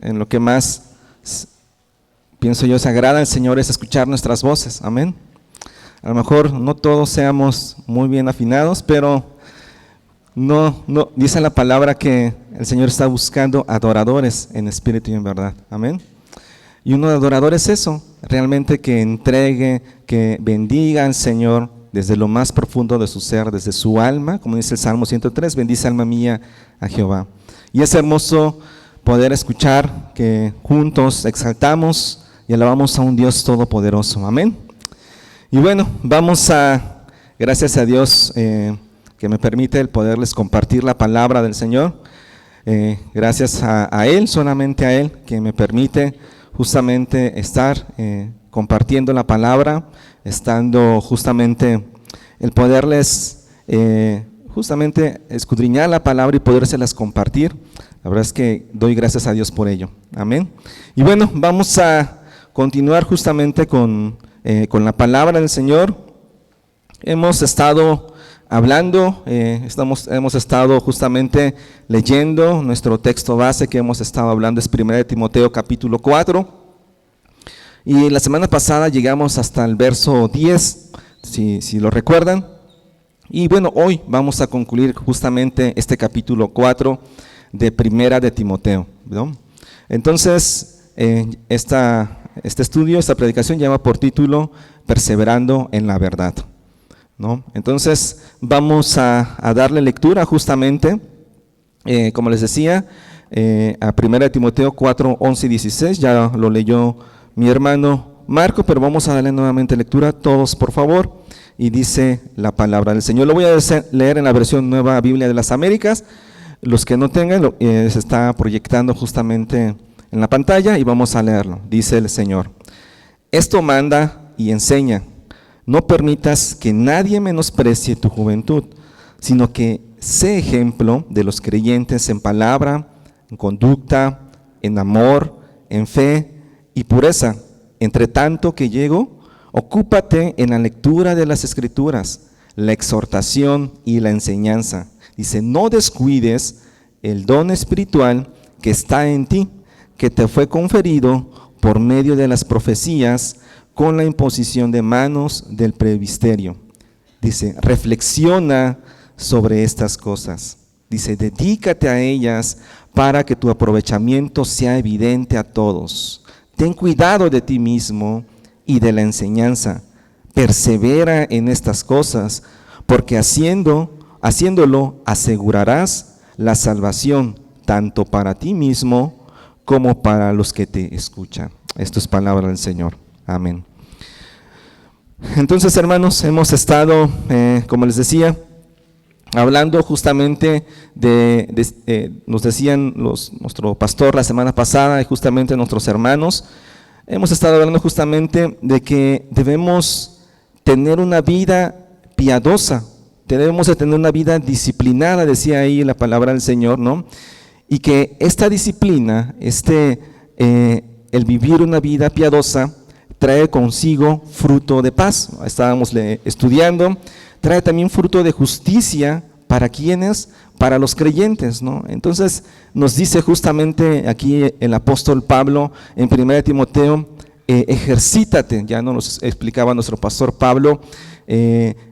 en lo que más, pienso yo, se agrada al Señor es escuchar nuestras voces, amén. A lo mejor no todos seamos muy bien afinados, pero no, dice la palabra que el Señor está buscando adoradores en espíritu y en verdad, amén. Y uno de adorador es eso, realmente que entregue, que bendiga al Señor desde lo más profundo de su ser, desde su alma, como dice el Salmo 103, bendice alma mía a Jehová. Y es hermoso poder escuchar que juntos exaltamos y alabamos a un Dios todopoderoso, amén. Y bueno, gracias a Dios que me permite el poderles compartir la palabra del Señor. Gracias a Él, solamente a Él, que me permite justamente estar compartiendo la palabra, estando justamente el poderles justamente escudriñar la palabra y podérselas compartir. La verdad es que doy gracias a Dios por ello, amén. Y bueno, vamos a continuar justamente con la palabra del Señor. Hemos estado hablando, hemos estado justamente leyendo nuestro texto base que hemos estado hablando, es 1 Timoteo capítulo 4, y la semana pasada llegamos hasta el verso 10, si lo recuerdan, y bueno, hoy vamos a concluir justamente este capítulo 4 de 1 de Timoteo, ¿no? Entonces, este estudio, esta predicación lleva por título Perseverando en la verdad, ¿no? Entonces vamos a darle lectura justamente, como les decía, a 1 Timoteo 4, 11 y 16, ya lo leyó mi hermano Marco, pero vamos a darle nuevamente lectura, todos por favor, y dice la palabra del Señor. Lo voy a leer en la versión Nueva Biblia de las Américas, los que no tengan, se está proyectando justamente en la pantalla y vamos a leerlo. Dice el Señor: esto manda y enseña, no permitas que nadie menosprecie tu juventud, sino que sé ejemplo de los creyentes en palabra, en conducta, en amor, en fe y pureza. Entre tanto que llego, ocúpate en la lectura de las Escrituras, la exhortación y la enseñanza. Dice, no descuides el don espiritual que está en ti, que te fue conferido por medio de las profecías con la imposición de manos del presbiterio. Dice, reflexiona sobre estas cosas. Dice, dedícate a ellas para que tu aprovechamiento sea evidente a todos. Ten cuidado de ti mismo y de la enseñanza. Persevera en estas cosas, porque haciéndolo asegurarás la salvación tanto para ti mismo como para los que te escuchan. Esto es palabra del Señor. Amén. Entonces, hermanos, hemos estado, como les decía, hablando justamente nos decían nuestro pastor la semana pasada y justamente nuestros hermanos, hemos estado hablando justamente de que debemos tener una vida piadosa, debemos de tener una vida disciplinada, decía ahí la palabra del Señor, ¿no? Y que esta disciplina, el vivir una vida piadosa, trae consigo fruto de paz. Estábamos estudiando, trae también fruto de justicia. ¿Para quiénes? Para los creyentes, ¿no? Entonces nos dice justamente aquí el apóstol Pablo en 1 Timoteo, ejercítate, ya nos explicaba nuestro pastor Pablo,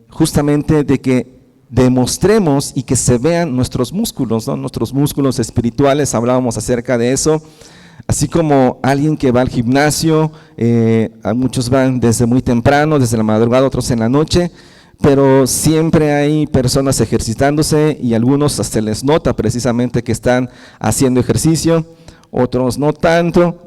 justamente de que demostremos y que se vean nuestros músculos, ¿no? Nuestros músculos espirituales, hablábamos acerca de eso, así como alguien que va al gimnasio, muchos van desde muy temprano, desde la madrugada, otros en la noche, pero siempre hay personas ejercitándose y algunos hasta les nota precisamente que están haciendo ejercicio, otros no tanto,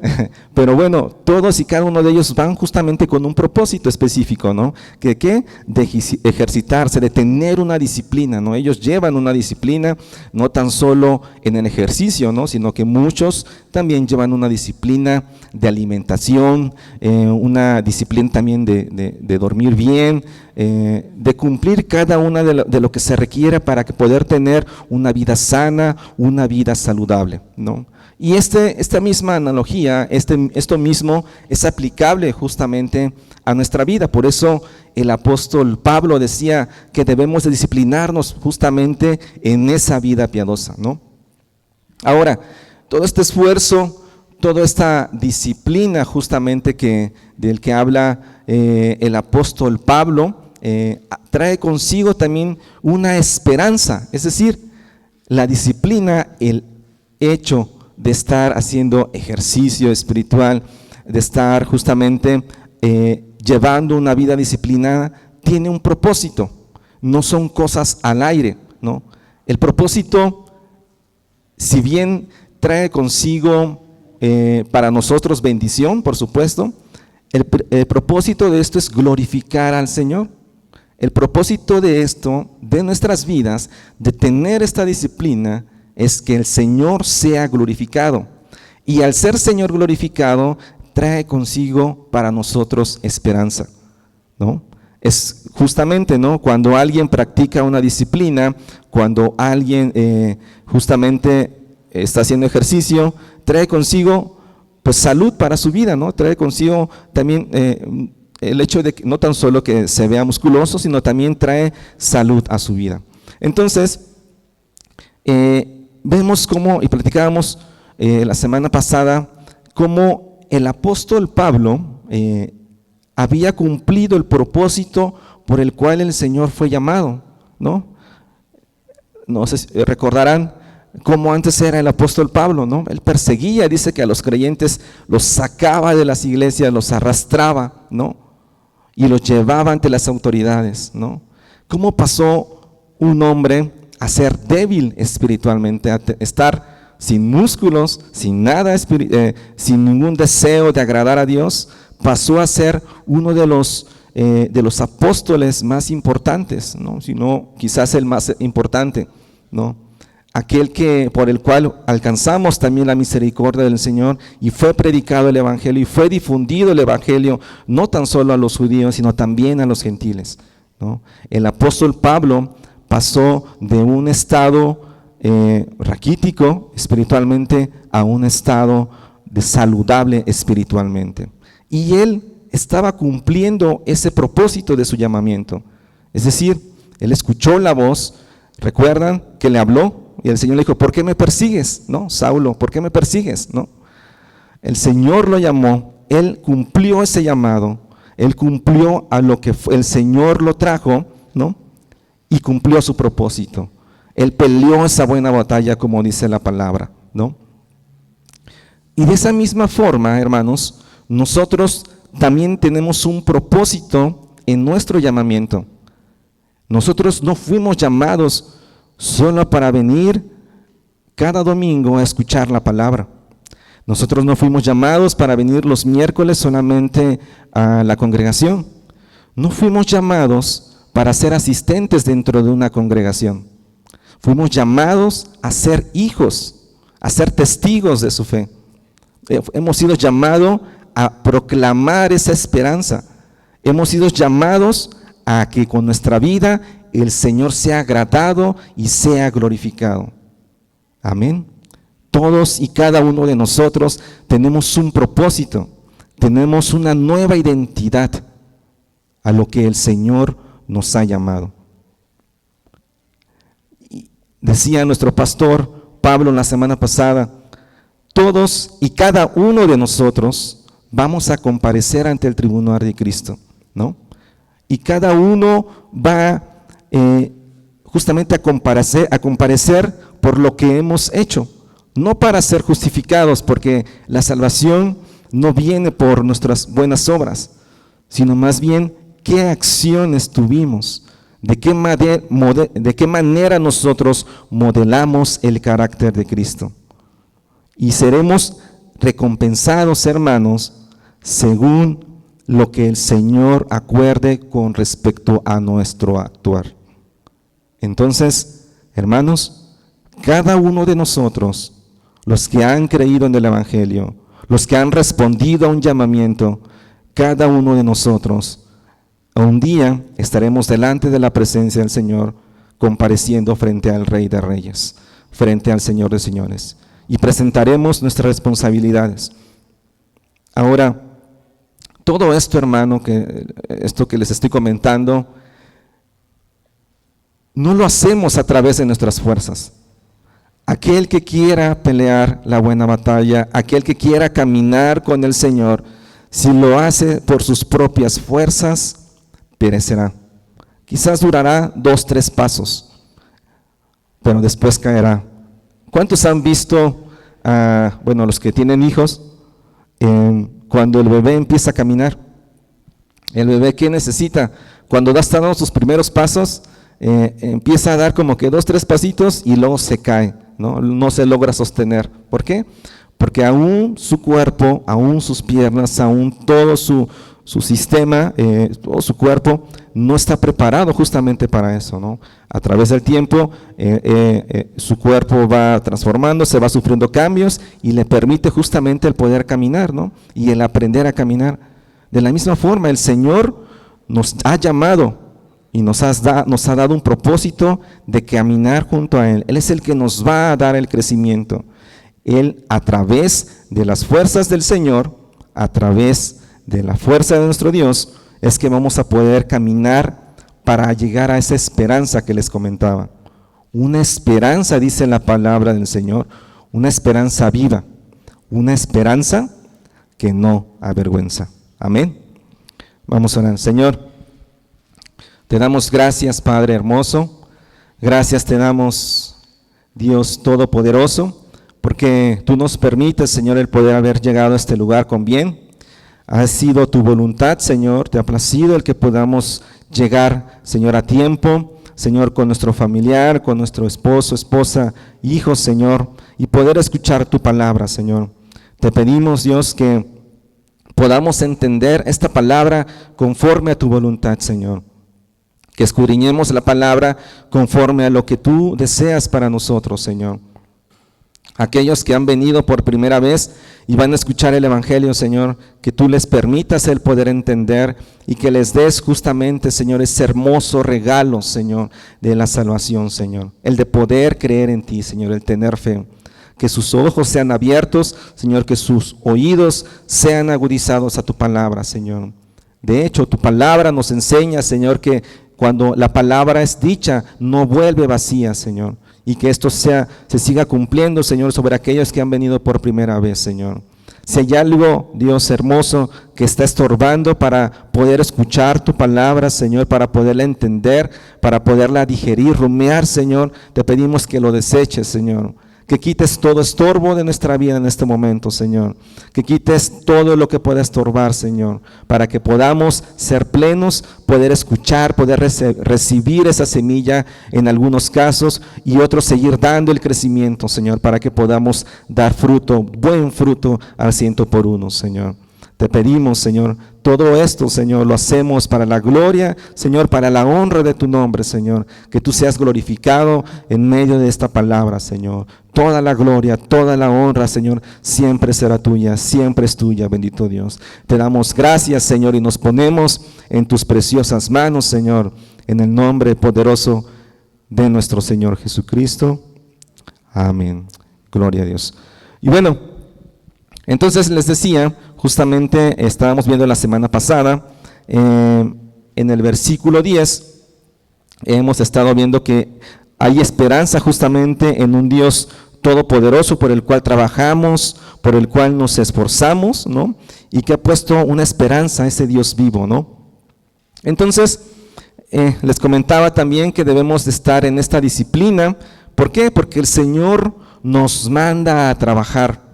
pero bueno, todos y cada uno de ellos van justamente con un propósito específico, ¿no? ¿Qué? De ejercitarse, de tener una disciplina, ¿no? Ellos llevan una disciplina, no tan solo en el ejercicio, ¿no? Sino que muchos también llevan una disciplina de alimentación, una disciplina también de dormir bien, de cumplir cada una de lo que se requiere para poder tener una vida sana, una vida saludable, ¿no? Y esta misma analogía, esto mismo es aplicable justamente a nuestra vida. Por eso el apóstol Pablo decía que debemos de disciplinarnos justamente en esa vida piadosa, ¿no? Ahora, todo este esfuerzo, toda esta disciplina justamente del que habla el apóstol Pablo, trae consigo también una esperanza, es decir, la disciplina, el hecho de estar haciendo ejercicio espiritual, de estar justamente llevando una vida disciplinada, tiene un propósito, no son cosas al aire, ¿no? El propósito, si bien trae consigo para nosotros bendición, por supuesto, el propósito de esto es glorificar al Señor. El propósito de esto, de nuestras vidas, de tener esta disciplina, es que el Señor sea glorificado. Y al ser Señor glorificado, trae consigo para nosotros esperanza, ¿no? Es justamente, ¿no?, cuando alguien practica una disciplina, cuando alguien justamente está haciendo ejercicio, trae consigo pues salud para su vida, ¿no? Trae consigo también el hecho de que no tan solo que se vea musculoso, sino también trae salud a su vida. Entonces, vemos cómo, y platicábamos la semana pasada, cómo el apóstol Pablo había cumplido el propósito por el cual el Señor fue llamado, ¿no? No sé si recordarán cómo antes era el apóstol Pablo, ¿no? Él perseguía, dice que a los creyentes los sacaba de las iglesias, los arrastraba, ¿no? Y los llevaba ante las autoridades, ¿no? ¿Cómo pasó un hombre a ser débil espiritualmente, a estar sin músculos, sin nada, sin ningún deseo de agradar a Dios? Pasó a ser uno de los apóstoles más importantes, ¿no? Si no, quizás el más importante, ¿no? Aquel por el cual alcanzamos también la misericordia del Señor, y fue predicado el Evangelio y fue difundido el Evangelio no tan solo a los judíos, sino también a los gentiles, ¿no? El apóstol Pablo pasó de un estado raquítico espiritualmente a un estado de saludable espiritualmente. Y él estaba cumpliendo ese propósito de su llamamiento. Es decir, él escuchó la voz, recuerdan que le habló, y el Señor le dijo: ¿por qué me persigues? ¿No? Saulo, ¿por qué me persigues? ¿No? El Señor lo llamó, él cumplió ese llamado, él cumplió a lo que el Señor lo trajo, ¿no? Y cumplió su propósito. Él peleó esa buena batalla, como dice la palabra, ¿no? Y de esa misma forma, hermanos, nosotros también tenemos un propósito en nuestro llamamiento. Nosotros no fuimos llamados solo para venir cada domingo a escuchar la palabra. Nosotros no fuimos llamados para venir los miércoles solamente a la congregación. No fuimos llamados para ser asistentes dentro de una congregación. Fuimos llamados a ser hijos, a ser testigos de su fe. Hemos sido llamados a proclamar esa esperanza. Hemos sido llamados a que con nuestra vida el Señor sea agradado y sea glorificado. Amén. Todos y cada uno de nosotros tenemos un propósito, tenemos una nueva identidad a lo que el Señor nos ha llamado. Y decía nuestro pastor Pablo la semana pasada: todos y cada uno de nosotros vamos a comparecer ante el tribunal de Cristo, ¿no? Y cada uno va justamente a comparecer por lo que hemos hecho, no para ser justificados, porque la salvación no viene por nuestras buenas obras, sino más bien qué acciones tuvimos, de qué manera nosotros modelamos el carácter de Cristo. Y seremos recompensados, hermanos, según lo que el Señor acuerde con respecto a nuestro actuar. Entonces, hermanos, cada uno de nosotros, los que han creído en el Evangelio, los que han respondido a un llamamiento, cada uno de nosotros, un día estaremos delante de la presencia del Señor, compareciendo frente al Rey de Reyes, frente al Señor de Señores, y presentaremos nuestras responsabilidades. Ahora, todo esto, hermano, esto que les estoy comentando, no lo hacemos a través de nuestras fuerzas. Aquel que quiera pelear la buena batalla, aquel que quiera caminar con el Señor, si lo hace por sus propias fuerzas, perecerá. Quizás durará 2, 3 pasos, pero después caerá. ¿Cuántos han visto, los que tienen hijos, cuando el bebé empieza a caminar? El bebé, ¿qué necesita? Cuando está dando sus primeros pasos, empieza a dar como que 2, 3 pasitos y luego se cae, no se logra sostener. ¿Por qué? Porque aún su cuerpo, aún sus piernas, aún todo su sistema, todo su cuerpo no está preparado justamente para eso, ¿no? A través del tiempo su cuerpo va transformándose, va sufriendo cambios y le permite justamente el poder caminar, ¿no? Y el aprender a caminar. De la misma forma, el Señor nos ha llamado y nos ha dado un propósito de caminar junto a Él. Él es el que nos va a dar el crecimiento. Él, a través de las fuerzas del Señor, a través de la fuerza de nuestro Dios, es que vamos a poder caminar para llegar a esa esperanza que les comentaba. Una esperanza, dice la palabra del Señor, una esperanza viva, una esperanza que no avergüenza. Amén. Vamos a orar. Señor, te damos gracias, Padre hermoso. Gracias te damos, Dios Todopoderoso, porque tú nos permites, Señor, el poder haber llegado a este lugar con bien. Ha sido tu voluntad, Señor, te ha placido el que podamos llegar, Señor, a tiempo, Señor, con nuestro familiar, con nuestro esposo, esposa, hijos, Señor, y poder escuchar tu palabra, Señor. Te pedimos, Dios, que podamos entender esta palabra conforme a tu voluntad, Señor. Que escudriñemos la palabra conforme a lo que tú deseas para nosotros, Señor. Aquellos que han venido por primera vez y van a escuchar el Evangelio, Señor, que tú les permitas el poder entender y que les des justamente, Señor, ese hermoso regalo, Señor, de la salvación, Señor. El de poder creer en ti, Señor, el tener fe. Que sus ojos sean abiertos, Señor, que sus oídos sean agudizados a tu palabra, Señor. De hecho, tu palabra nos enseña, Señor, que cuando la palabra es dicha, no vuelve vacía, Señor. Y que esto se siga cumpliendo, Señor, sobre aquellos que han venido por primera vez, Señor. Si hay algo, Dios hermoso, que está estorbando para poder escuchar tu palabra, Señor, para poderla entender, para poderla digerir, rumiar, Señor, te pedimos que lo deseches, Señor. Que quites todo estorbo de nuestra vida en este momento, Señor. Que quites todo lo que pueda estorbar, Señor, para que podamos ser plenos, poder escuchar, poder recibir esa semilla en algunos casos y otros seguir dando el crecimiento, Señor, para que podamos dar fruto, buen fruto al 100%, Señor. Te pedimos, Señor, todo esto, Señor, lo hacemos para la gloria, Señor, para la honra de tu nombre, Señor. Que tú seas glorificado en medio de esta palabra, Señor. Toda la gloria, toda la honra, Señor, siempre será tuya, siempre es tuya, bendito Dios. Te damos gracias, Señor, y nos ponemos en tus preciosas manos, Señor, en el nombre poderoso de nuestro Señor Jesucristo. Amén. Gloria a Dios. Y bueno, entonces les decía, justamente estábamos viendo la semana pasada, en el versículo 10, hemos estado viendo que hay esperanza justamente en un Dios todopoderoso por el cual trabajamos, por el cual nos esforzamos, ¿no? Y que ha puesto una esperanza a ese Dios vivo, ¿no? Entonces, les comentaba también que debemos de estar en esta disciplina. ¿Por qué? Porque el Señor nos manda a trabajar.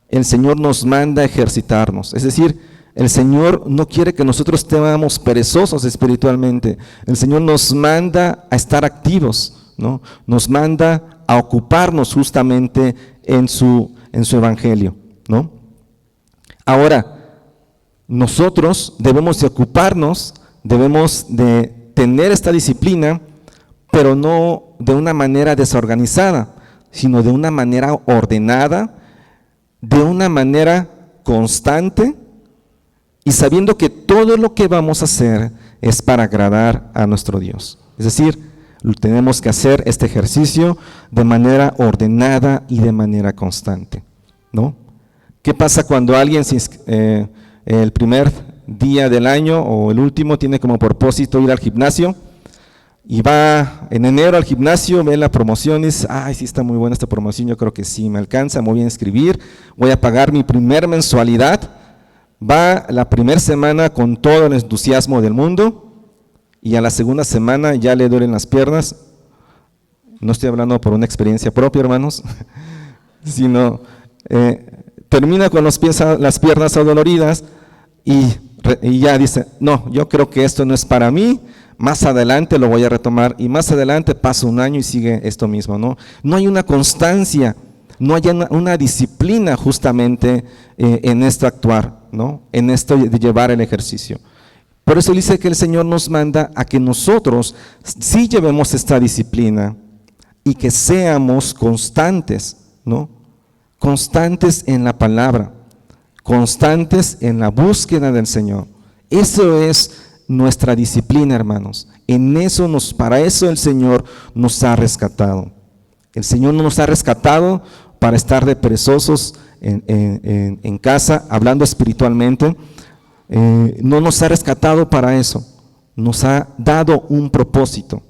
El Señor nos manda a ejercitarnos, es decir, el Señor no quiere que nosotros estemos perezosos espiritualmente. El Señor nos manda a estar activos, ¿no? Nos manda a ocuparnos justamente en su evangelio, ¿no? Ahora, nosotros debemos de ocuparnos, debemos de tener esta disciplina, pero no de una manera desorganizada, sino de una manera ordenada, de una manera constante y sabiendo que todo lo que vamos a hacer es para agradar a nuestro Dios. Es decir, tenemos que hacer este ejercicio de manera ordenada y de manera constante, ¿no? ¿Qué pasa cuando alguien el primer día del año o el último tiene como propósito ir al gimnasio? y va en enero al gimnasio, ve la promoción y dice, ay, sí está muy buena esta promoción, yo creo que sí me alcanza, me voy a inscribir, voy a pagar mi primer mensualidad. Va la primera semana con todo el entusiasmo del mundo y a la segunda semana ya le duelen las piernas. No estoy hablando por una experiencia propia, hermanos, sino termina con las piernas adoloridas y ya dice, no, yo creo que esto no es para mí, más adelante lo voy a retomar y más adelante pasa un año y sigue esto mismo, ¿no? No hay una constancia, no hay una disciplina justamente en esto actuar, ¿no? En esto de llevar el ejercicio. Por eso dice que el Señor nos manda a que nosotros sí llevemos esta disciplina y que seamos constantes, ¿no? Constantes en la palabra, constantes en la búsqueda del Señor. Eso es nuestra disciplina, hermanos. Para eso el Señor nos ha rescatado. El Señor no nos ha rescatado para estar de perezosos en casa, hablando espiritualmente. No nos ha rescatado para eso. Nos ha dado un propósito.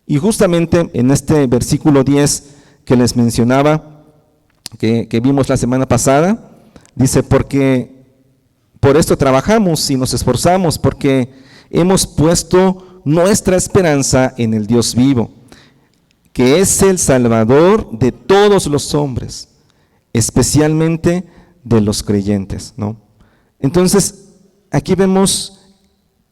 Y justamente en este versículo 10 que les mencionaba, que vimos la semana pasada, dice, porque por esto trabajamos y nos esforzamos, porque hemos puesto nuestra esperanza en el Dios vivo, que es el Salvador de todos los hombres, especialmente de los creyentes, ¿no? Entonces, aquí vemos,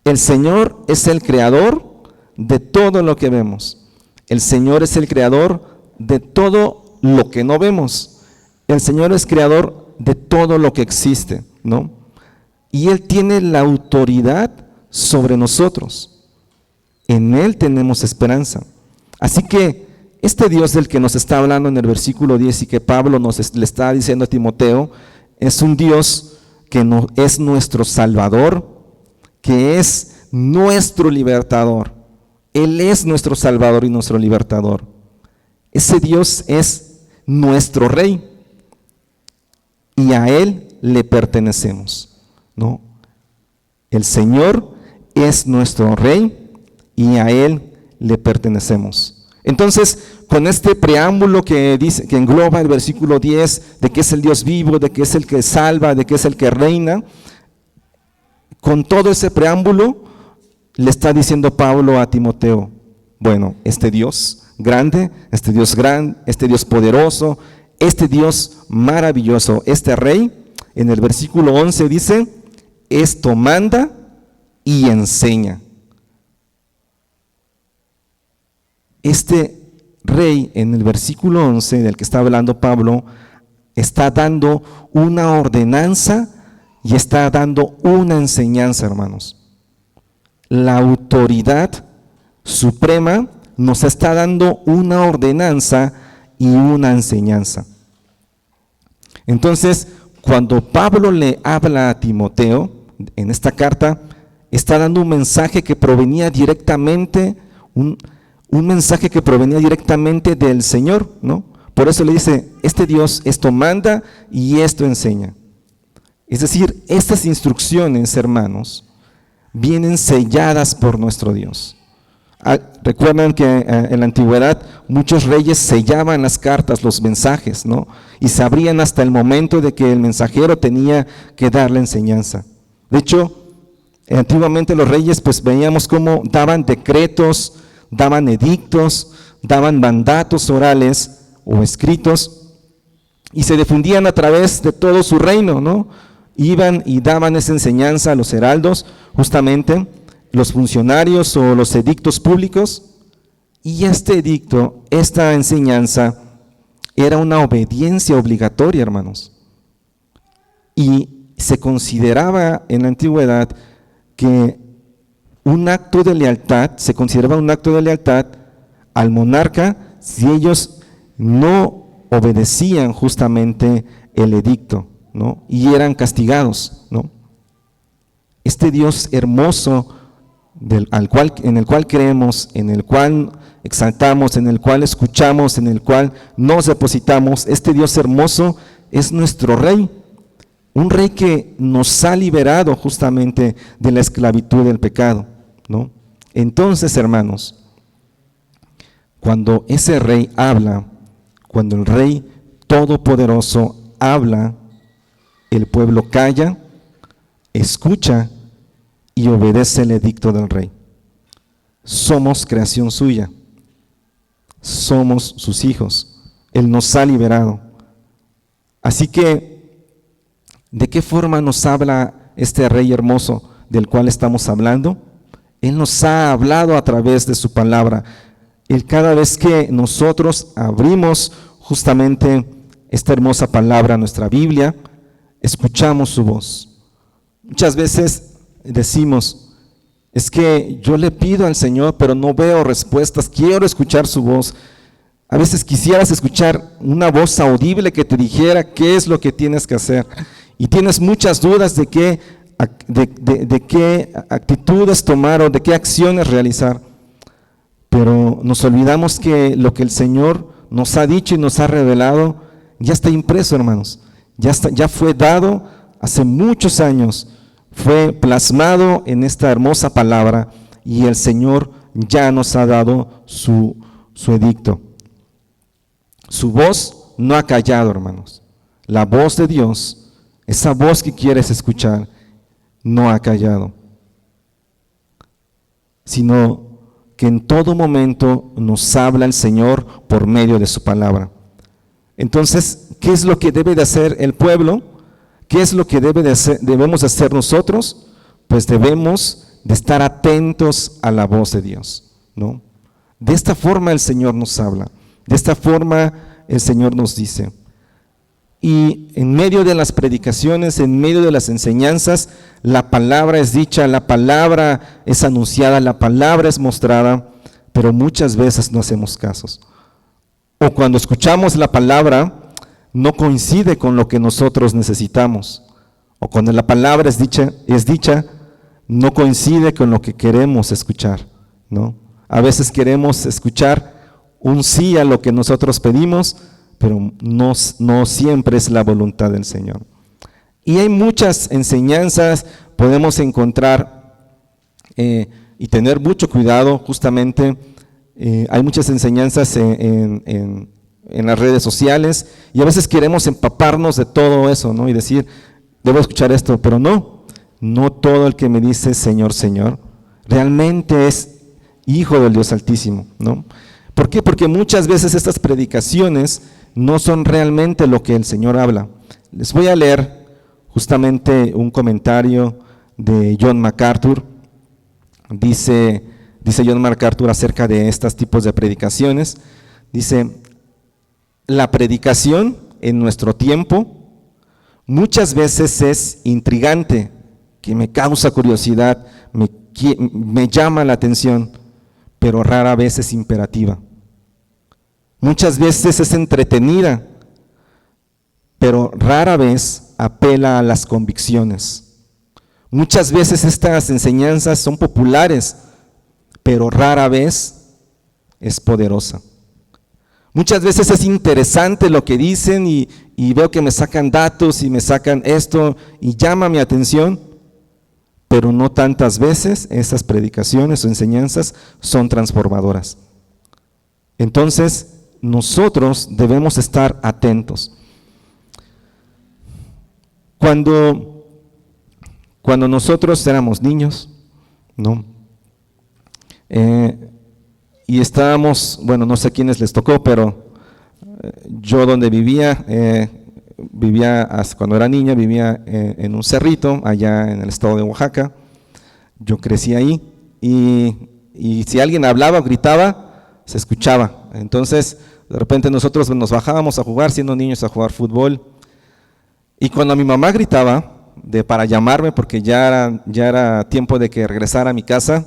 el Señor es el creador de todo lo que vemos. El Señor es el creador de todo lo que no vemos. El Señor es creador de todo lo que existe, ¿no? Y Él tiene la autoridad sobre nosotros. En Él tenemos esperanza. Así que este Dios del que nos está hablando en el versículo 10 y que Pablo le está diciendo a Timoteo, es un Dios que es nuestro Salvador, que es nuestro libertador. Él es nuestro Salvador y nuestro libertador. Ese Dios es nuestro Rey y a Él le pertenecemos, ¿no? El Señor es nuestro Rey y a Él le pertenecemos. Entonces, con este preámbulo que dice, que engloba el versículo 10, de que es el Dios vivo, de que es el que salva, de que es el que reina, con todo ese preámbulo le está diciendo Pablo a Timoteo, bueno, este Dios grande, este Dios poderoso, este Dios maravilloso, este Rey, en el versículo 11 dice, esto manda y enseña. Este Rey, en el versículo 11 del que está hablando Pablo, está dando una ordenanza y está dando una enseñanza, hermanos. La autoridad suprema nos está dando una ordenanza y una enseñanza. Entonces, cuando Pablo le habla a Timoteo en esta carta, está dando un mensaje que provenía directamente, un mensaje que provenía directamente del Señor, ¿no? Por eso le dice, este Dios esto manda y esto enseña. Es decir, estas instrucciones, hermanos, vienen selladas por nuestro Dios. Recuerdan que en la antigüedad muchos reyes sellaban las cartas, los mensajes, ¿no? Y sabrían hasta el momento de que el mensajero tenía que dar la enseñanza. De hecho, antiguamente los reyes pues veíamos cómo daban decretos, daban edictos, daban mandatos orales o escritos y se difundían a través de todo su reino, ¿no? Iban y daban esa enseñanza a los heraldos, justamente los funcionarios o los edictos públicos, y este edicto, esta enseñanza, era una obediencia obligatoria, hermanos. Y se consideraba en la antigüedad que un acto de lealtad, se consideraba un acto de lealtad al monarca si ellos no obedecían justamente el edicto, ¿no? Y eran castigados, ¿no? Este Dios hermoso en el cual creemos, en el cual exaltamos, en el cual escuchamos, en el cual nos depositamos, este Dios hermoso es nuestro Rey, un Rey que nos ha liberado justamente de la esclavitud del pecado, ¿no? Entonces, hermanos, Cuando ese rey habla, cuando el Rey Todopoderoso habla, el pueblo calla, escucha y obedece el edicto del Rey. Somos creación suya, somos sus hijos, Él nos ha liberado. Así que, ¿de qué forma nos habla este Rey hermoso del cual estamos hablando? Él nos ha hablado a través de su palabra. Él, cada vez que nosotros abrimos justamente esta hermosa palabra, nuestra Biblia, escuchamos su voz. Muchas veces decimos, es que yo le pido al Señor, pero no veo respuestas, quiero escuchar su voz. A veces quisieras escuchar una voz audible que te dijera qué es lo que tienes que hacer, y tienes muchas dudas de qué actitudes tomar o de qué acciones realizar, pero nos olvidamos que lo que el Señor nos ha dicho y nos ha revelado ya está impreso, hermanos, ya fue dado hace muchos años, fue plasmado en esta hermosa palabra, y el Señor ya nos ha dado su edicto. Su voz no ha callado, hermanos. La voz de Dios, esa voz que quieres escuchar, no ha callado, sino que en todo momento nos habla el Señor por medio de su palabra. Entonces, ¿qué es lo que debe de hacer el pueblo? ¿Qué es lo que debemos de hacer nosotros? Pues debemos de estar atentos a la voz de Dios, ¿no? De esta forma el Señor nos habla, de esta forma el Señor nos dice. Y en medio de las predicaciones, en medio de las enseñanzas, la palabra es dicha, la palabra es anunciada, la palabra es mostrada, pero muchas veces no hacemos casos. O cuando escuchamos la palabra, no coincide con lo que nosotros necesitamos. O cuando la palabra es dicha, no coincide con lo que queremos escuchar, ¿no? A veces queremos escuchar un sí a lo que nosotros pedimos, pero no siempre es la voluntad del Señor. Y hay muchas enseñanzas, podemos encontrar y tener mucho cuidado, justamente hay muchas enseñanzas en las redes sociales, y a veces queremos empaparnos de todo eso, ¿no? Y decir, debo escuchar esto, pero no todo el que me dice Señor, Señor, realmente es hijo del Dios Altísimo, ¿no? ¿Por qué? Porque muchas veces estas predicaciones no son realmente lo que el Señor habla. Les voy a leer justamente un comentario de John MacArthur. Dice John MacArthur acerca de estos tipos de predicaciones. Dice, la predicación en nuestro tiempo muchas veces es intrigante, que me causa curiosidad, me llama la atención, pero rara vez es imperativa. Muchas veces es entretenida, pero rara vez apela a las convicciones. Muchas veces estas enseñanzas son populares, pero rara vez es poderosa. Muchas veces es interesante lo que dicen y veo que me sacan datos y me sacan esto y llama mi atención, pero no tantas veces esas predicaciones o enseñanzas son transformadoras. Entonces, nosotros debemos estar atentos. Cuando nosotros éramos niños, ¿no? Y estábamos, bueno, no sé a quiénes les tocó, pero yo donde vivía cuando era niña, vivía en un cerrito allá en el estado de Oaxaca. Yo crecí ahí y si alguien hablaba o gritaba, se escuchaba. Entonces, de repente nosotros nos bajábamos a jugar, siendo niños, a jugar fútbol. Y cuando mi mamá gritaba para llamarme, porque ya era tiempo de que regresara a mi casa,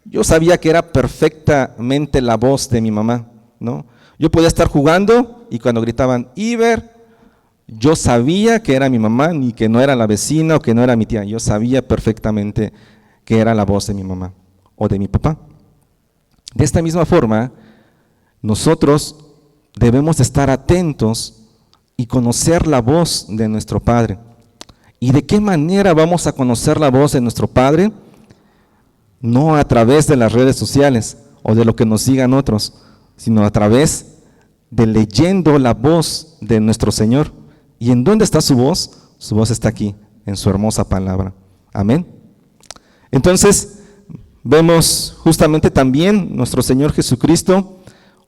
yo sabía que era perfectamente la voz de mi mamá, ¿no? Yo podía estar jugando y cuando gritaban Iber, yo sabía que era mi mamá, ni que no era la vecina o que no era mi tía. Yo sabía perfectamente que era la voz de mi mamá o de mi papá. De esta misma forma, nosotros debemos estar atentos y conocer la voz de nuestro Padre. ¿Y de qué manera vamos a conocer la voz de nuestro Padre? No a través de las redes sociales o de lo que nos digan otros, sino a través de leyendo la voz de nuestro Señor. ¿Y en dónde está su voz? Su voz está aquí, en su hermosa palabra. Amén. Entonces, vemos justamente también nuestro Señor Jesucristo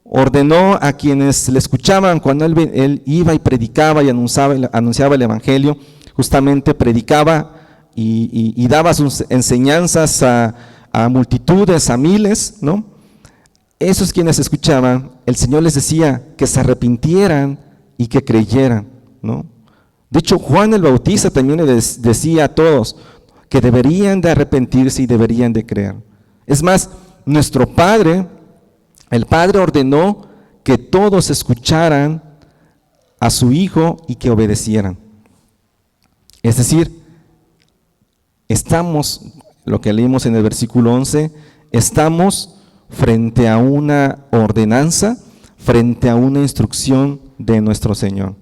ordenó a quienes le escuchaban cuando él iba y predicaba y anunciaba el Evangelio, justamente predicaba y daba sus enseñanzas a multitudes, a miles, ¿no? Esos quienes escuchaban, el Señor les decía que se arrepintieran y que creyeran, ¿no? De hecho, Juan el Bautista también les decía a todos que deberían de arrepentirse y deberían de creer. Es más, nuestro Padre, el Padre ordenó que todos escucharan a su Hijo y que obedecieran. Es decir, estamos, lo que leímos en el versículo 11, estamos frente a una ordenanza, frente a una instrucción de nuestro Señor.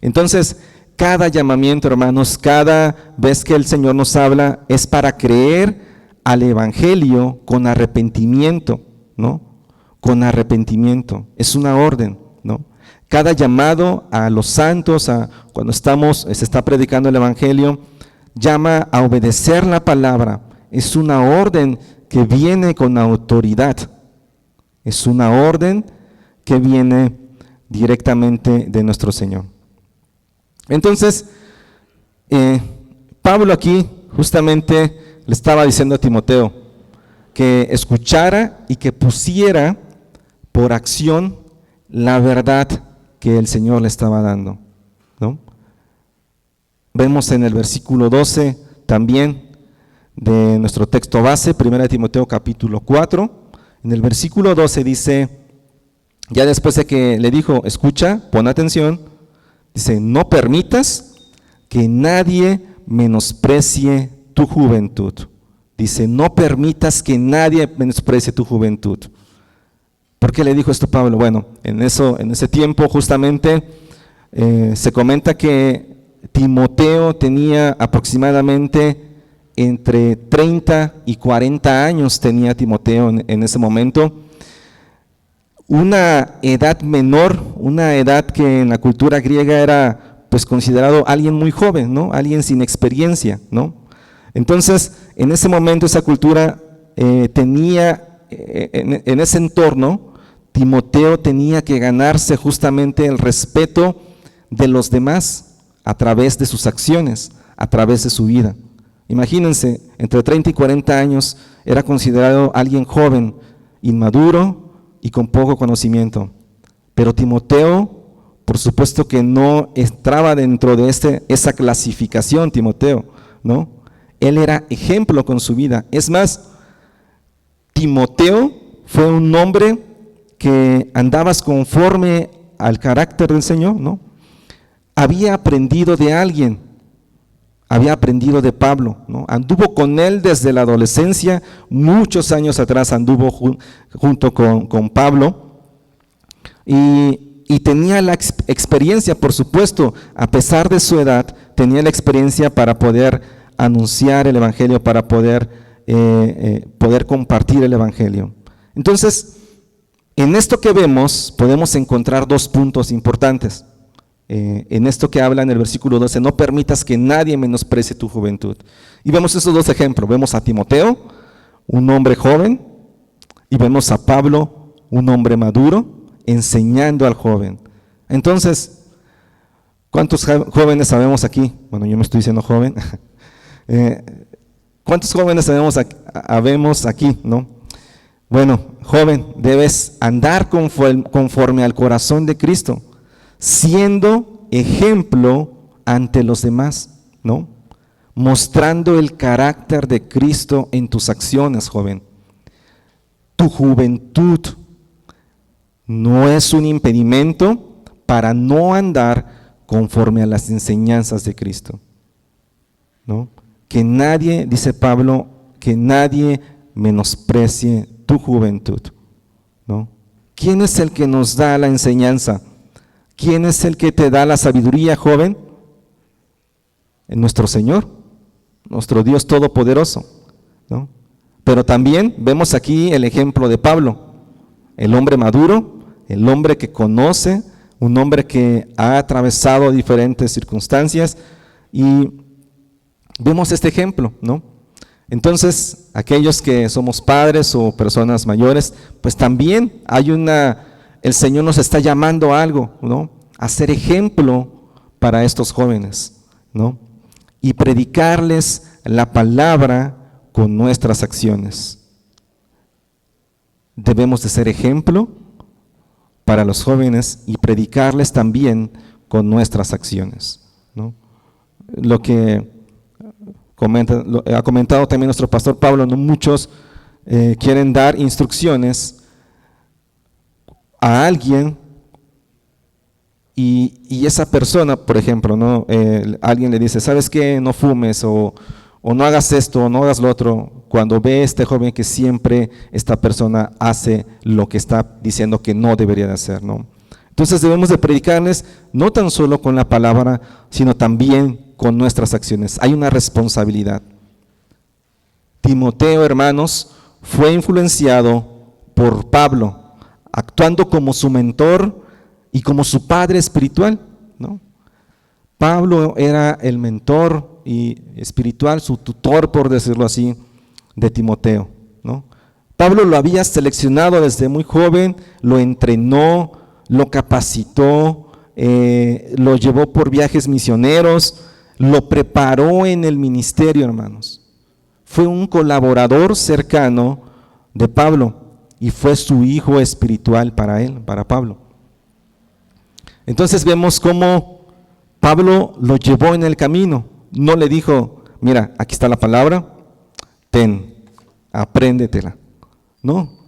Entonces, cada llamamiento, hermanos, cada vez que el Señor nos habla, es para creer al Evangelio con arrepentimiento, ¿no? Con arrepentimiento, es una orden, ¿no? Cada llamado a los santos, cuando se está predicando el Evangelio, llama a obedecer la palabra, es una orden que viene con autoridad, es una orden que viene directamente de nuestro Señor. Entonces, Pablo aquí justamente le estaba diciendo a Timoteo que escuchara y que pusiera por acción la verdad que el Señor le estaba dando, ¿no? Vemos en el versículo 12 también de nuestro texto base, 1 Timoteo capítulo 4, en el versículo 12 dice, ya después de que le dijo, escucha, pon atención, dice, no permitas que nadie menosprecie tu juventud. Dice, no permitas que nadie menosprecie tu juventud. ¿Por qué le dijo esto Pablo? Bueno, en ese tiempo justamente se comenta que Timoteo tenía aproximadamente entre 30 y 40 años tenía Timoteo en ese momento. Una edad menor, una edad que en la cultura griega era pues considerado alguien muy joven, ¿no? Alguien sin experiencia, ¿no? Entonces, en ese momento esa cultura tenía, en ese entorno, Timoteo tenía que ganarse justamente el respeto de los demás a través de sus acciones, a través de su vida. Imagínense, entre 30 y 40 años era considerado alguien joven, inmaduro y con poco conocimiento. Pero Timoteo, por supuesto que no entraba dentro de esa clasificación, Timoteo, ¿no? Él era ejemplo con su vida. Es más, Timoteo fue un hombre que andabas conforme al carácter del Señor, ¿no? Había aprendido de alguien, había aprendido de Pablo, ¿no? Anduvo con él desde la adolescencia, muchos años atrás anduvo junto con Pablo y tenía la experiencia, por supuesto, a pesar de su edad, tenía la experiencia para poder anunciar el Evangelio, para poder compartir el Evangelio. Entonces, en esto que vemos podemos encontrar dos puntos importantes. En esto que habla en el versículo 12, no permitas que nadie menosprecie tu juventud. Y vemos esos dos ejemplos, vemos a Timoteo, un hombre joven, y vemos a Pablo, un hombre maduro, enseñando al joven. Entonces, ¿cuántos jóvenes sabemos aquí? Bueno, yo me estoy diciendo joven. ¿Cuántos jóvenes habemos aquí, no? Bueno, joven, debes andar conforme al corazón de Cristo, siendo ejemplo ante los demás, ¿no? Mostrando el carácter de Cristo en tus acciones, joven. Tu juventud no es un impedimento para no andar conforme a las enseñanzas de Cristo, ¿no? Que nadie, dice Pablo, que nadie menosprecie tu juventud, ¿no? ¿Quién es el que nos da la enseñanza? ¿Quién es el que te da la sabiduría, joven? Nuestro Señor, nuestro Dios Todopoderoso, ¿no? Pero también vemos aquí el ejemplo de Pablo. el hombre maduro, el hombre que conoce, un hombre que ha atravesado diferentes circunstancias, y vemos este ejemplo, ¿no? Entonces, aquellos que somos padres o personas mayores, pues también el Señor nos está llamando a algo, ¿no? A ser ejemplo para estos jóvenes, ¿no? Y predicarles la palabra con nuestras acciones. Debemos de ser ejemplo para los jóvenes y predicarles también con nuestras acciones, ¿no? Lo que ha comentado también nuestro pastor Pablo, ¿no? Muchos quieren dar instrucciones a alguien y esa persona, por ejemplo, ¿no? Alguien le dice, ¿sabes qué? No fumes o no hagas esto o no hagas lo otro, cuando ve este joven que siempre esta persona hace lo que está diciendo que no debería de hacer, ¿no? Entonces debemos de predicarles no tan solo con la palabra, sino también con nuestras acciones. Hay una responsabilidad. Timoteo, hermanos, fue influenciado por Pablo, actuando como su mentor y como su padre espiritual, ¿no? Pablo era el mentor y espiritual, su tutor, por decirlo así, de Timoteo, ¿no? Pablo lo había seleccionado desde muy joven, lo entrenó, lo capacitó, lo llevó por viajes misioneros, lo preparó en el ministerio, hermanos. Fue un colaborador cercano de Pablo y fue su hijo espiritual para él, para Pablo. Entonces vemos cómo Pablo lo llevó en el camino. No le dijo, mira, aquí está la palabra, ten, apréndetela, ¿no?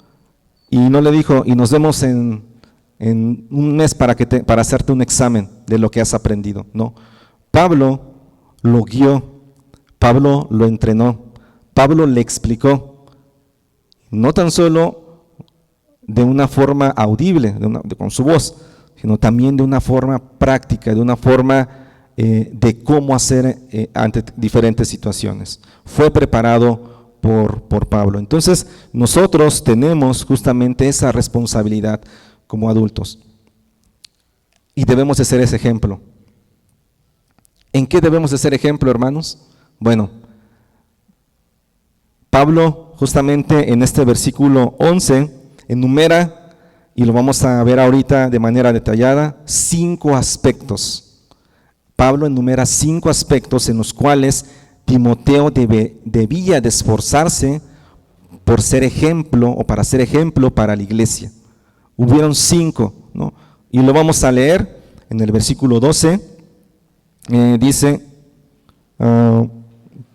Y no le dijo, y nos vemos en un mes para hacerte un examen de lo que has aprendido. No, Pablo lo guió, Pablo lo entrenó, Pablo le explicó, no tan solo de una forma audible, con su voz, sino también de una forma práctica, de una forma de cómo hacer ante diferentes situaciones. Fue preparado por Pablo. Entonces, nosotros tenemos justamente esa responsabilidad como adultos y debemos de ser ese ejemplo. ¿En qué debemos de ser ejemplo, hermanos? Bueno, Pablo justamente en este versículo 11 enumera, y lo vamos a ver ahorita de manera detallada, 5 aspectos. Pablo enumera 5 aspectos en los cuales Timoteo debía de esforzarse por ser ejemplo o para ser ejemplo para la iglesia. Hubieron 5, ¿no? Y lo vamos a leer en el versículo 12. Dice, en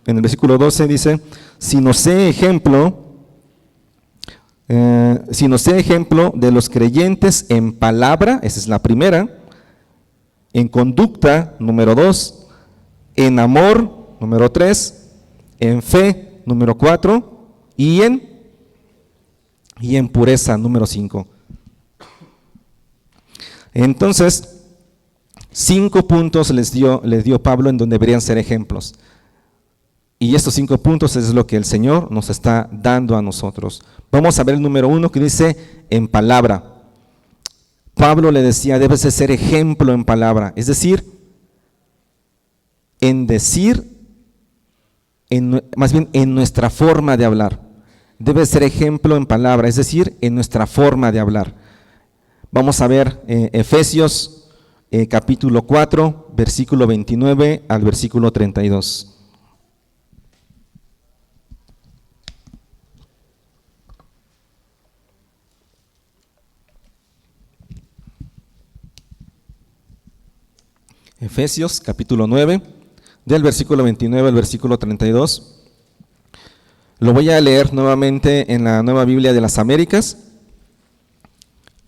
el versículo 12 dice, si nos sé ejemplo de los creyentes en palabra, esa es la primera, en conducta, número 2, en amor, número 3, en fe, número 4, y en pureza, número 5. Entonces, 5 puntos les dio Pablo en donde deberían ser ejemplos. Y estos 5 puntos es lo que el Señor nos está dando a nosotros. Vamos a ver el número 1 que dice en palabra. Pablo le decía, debes de ser ejemplo en palabra, es decir, más bien en nuestra forma de hablar. Debe ser ejemplo en palabra, es decir, en nuestra forma de hablar. Vamos a ver Efesios capítulo 4, versículo 29 al versículo 32. Efesios capítulo 9, del versículo 29 al versículo 32. Lo voy a leer nuevamente en la Nueva Biblia de las Américas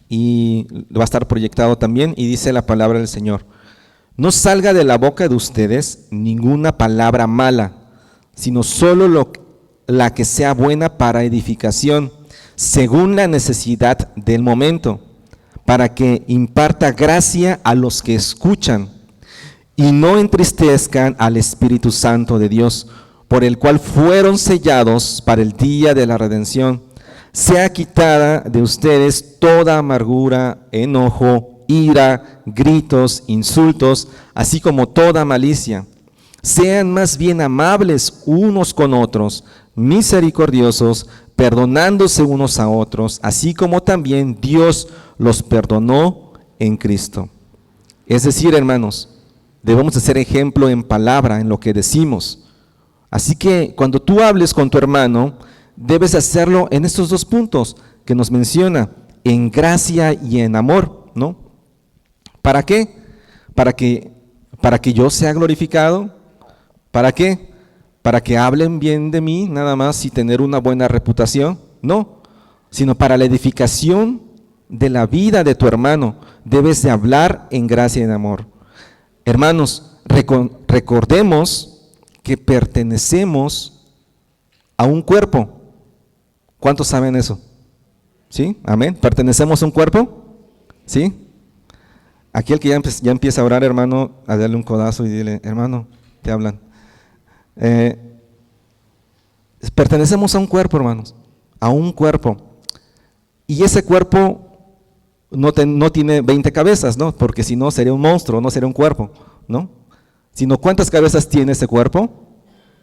y va a estar proyectado también, y dice la palabra del Señor: no salga de la boca de ustedes ninguna palabra mala, sino solo la que sea buena para edificación, según la necesidad del momento, para que imparta gracia a los que escuchan, y no entristezcan al Espíritu Santo de Dios, por el cual fueron sellados para el día de la redención. sea quitada de ustedes toda amargura, enojo, ira, gritos, insultos, así como toda malicia. Sean más bien amables unos con otros, misericordiosos, perdonándose unos a otros, así como también Dios los perdonó en Cristo. Es decir, hermanos, debemos de ser ejemplo en palabra, en lo que decimos. Así que cuando tú hables con tu hermano, debes hacerlo en estos dos puntos que nos menciona, en gracia y en amor, ¿no? ¿Para qué? Para que yo sea glorificado. ¿Para qué? Para que hablen bien de mí nada más y tener una buena reputación. No, sino para la edificación de la vida de tu hermano. Debes de hablar en gracia y en amor. Hermanos, recordemos que pertenecemos a un cuerpo. ¿Cuántos saben eso? ¿Sí? Amén. ¿Pertenecemos a un cuerpo? ¿Sí? Aquí el que ya empieza a orar, hermano, a darle un codazo y dile, hermano, te hablan. Pertenecemos a un cuerpo, hermanos, a un cuerpo. Y ese cuerpo no tiene 20 cabezas, ¿no? Porque si no sería un monstruo, no sería un cuerpo, ¿no? Sino ¿cuántas cabezas tiene ese cuerpo?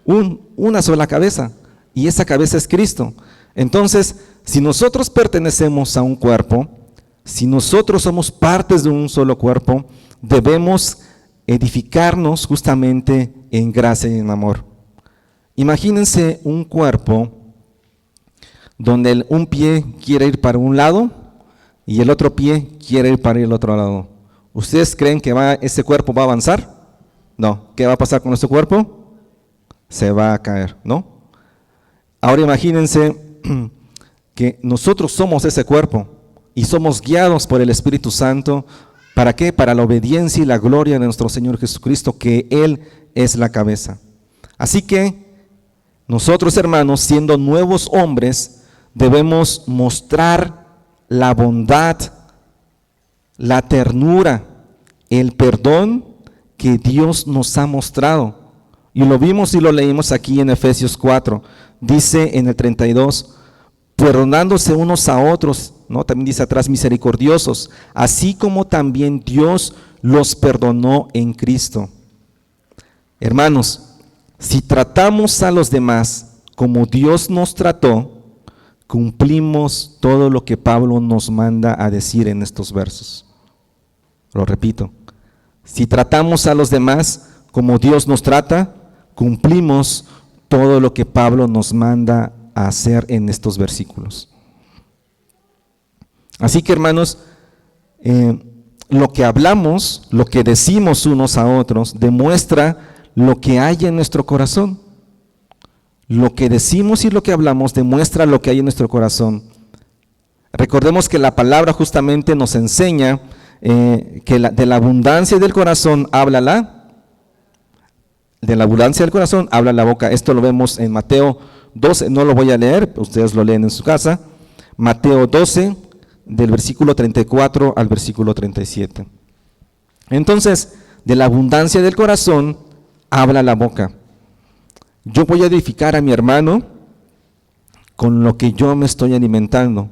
Una sola cabeza. Y esa cabeza es Cristo. Entonces, si nosotros pertenecemos a un cuerpo, si nosotros somos partes de un solo cuerpo, debemos edificarnos justamente en gracia y en amor. Imagínense un cuerpo donde un pie quiere ir para un lado y el otro pie quiere ir para el otro lado. ¿Ustedes creen que ese cuerpo va a avanzar? No. ¿Qué va a pasar con nuestro cuerpo? Se va a caer, ¿no? Ahora imagínense que nosotros somos ese cuerpo y somos guiados por el Espíritu Santo. ¿Para qué? Para la obediencia y la gloria de nuestro Señor Jesucristo, que Él es la cabeza. Así que nosotros, hermanos, siendo nuevos hombres, debemos mostrar la bondad, la ternura, el perdón que Dios nos ha mostrado. Y lo vimos y lo leímos aquí en Efesios 4. Dice en el 32, perdonándose unos a otros, ¿no? También dice atrás, misericordiosos, así como también Dios los perdonó en Cristo. Hermanos, si tratamos a los demás como Dios nos trató, cumplimos todo lo que Pablo nos manda a decir en estos versos. Lo repito, si tratamos a los demás como Dios nos trata, cumplimos todo lo que Pablo nos manda a hacer en estos versículos. Así que, hermanos, lo que hablamos, lo que decimos unos a otros, demuestra lo que hay en nuestro corazón. Lo que decimos y lo que hablamos demuestra lo que hay en nuestro corazón. Recordemos que la palabra justamente nos enseña que de la abundancia del corazón habla de la abundancia del corazón habla la boca. Esto lo vemos en Mateo 12, no lo voy a leer, ustedes lo leen en su casa. Mateo 12, del versículo 34 al versículo 37. Entonces, de la abundancia del corazón habla la boca. Yo voy a edificar a mi hermano con lo que yo me estoy alimentando,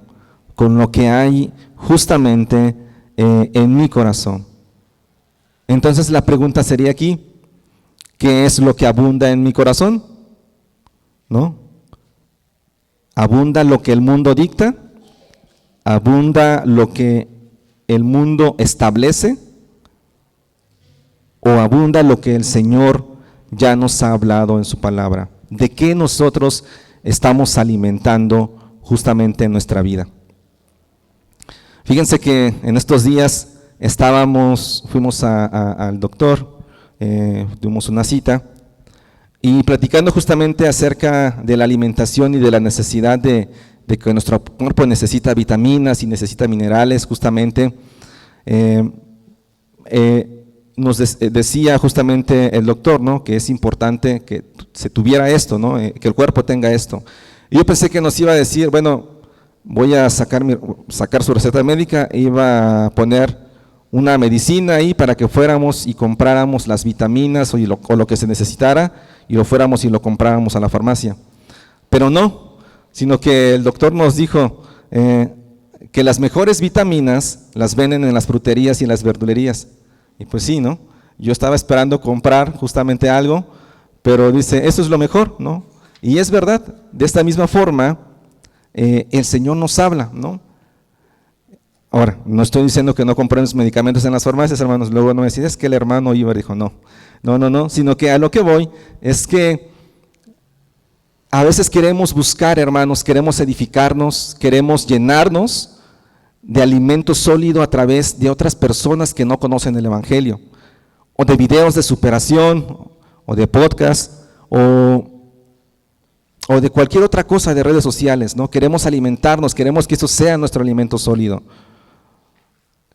con lo que hay justamente en mi corazón. Entonces la pregunta sería aquí, ¿qué es lo que abunda en mi corazón? ¿No? ¿Abunda lo que el mundo dicta? ¿Abunda lo que el mundo establece? ¿O abunda lo que el Señor ya nos ha hablado en su palabra? ¿De qué nosotros estamos alimentando justamente en nuestra vida? Fíjense que en estos días fuimos al doctor, tuvimos una cita y platicando justamente acerca de la alimentación y de la necesidad de que nuestro cuerpo necesita vitaminas y necesita minerales justamente. Nos decía justamente el doctor, ¿no?, que es importante que se tuviera esto, ¿no?, que el cuerpo tenga esto. Y yo pensé que nos iba a decir, bueno, voy a sacar su receta médica e iba a poner una medicina ahí para que fuéramos y compráramos las vitaminas o lo que se necesitara y lo fuéramos y lo compráramos a la farmacia. Pero no, sino que el doctor nos dijo que las mejores vitaminas las venden en las fruterías y en las verdulerías. Y pues sí, ¿no? Yo estaba esperando comprar justamente algo, pero dice, eso es lo mejor, ¿no? Y es verdad, de esta misma forma, el Señor nos habla, ¿no? Ahora, no estoy diciendo que no compremos medicamentos en las farmacias, hermanos, luego no me decís, es que el hermano iba y dijo, no, sino que a lo que voy es que a veces queremos buscar, hermanos, queremos edificarnos, queremos llenarnos de alimento sólido a través de otras personas que no conocen el Evangelio, o de videos de superación, o de podcast, o de cualquier otra cosa de redes sociales, ¿no? Queremos alimentarnos, queremos que eso sea nuestro alimento sólido,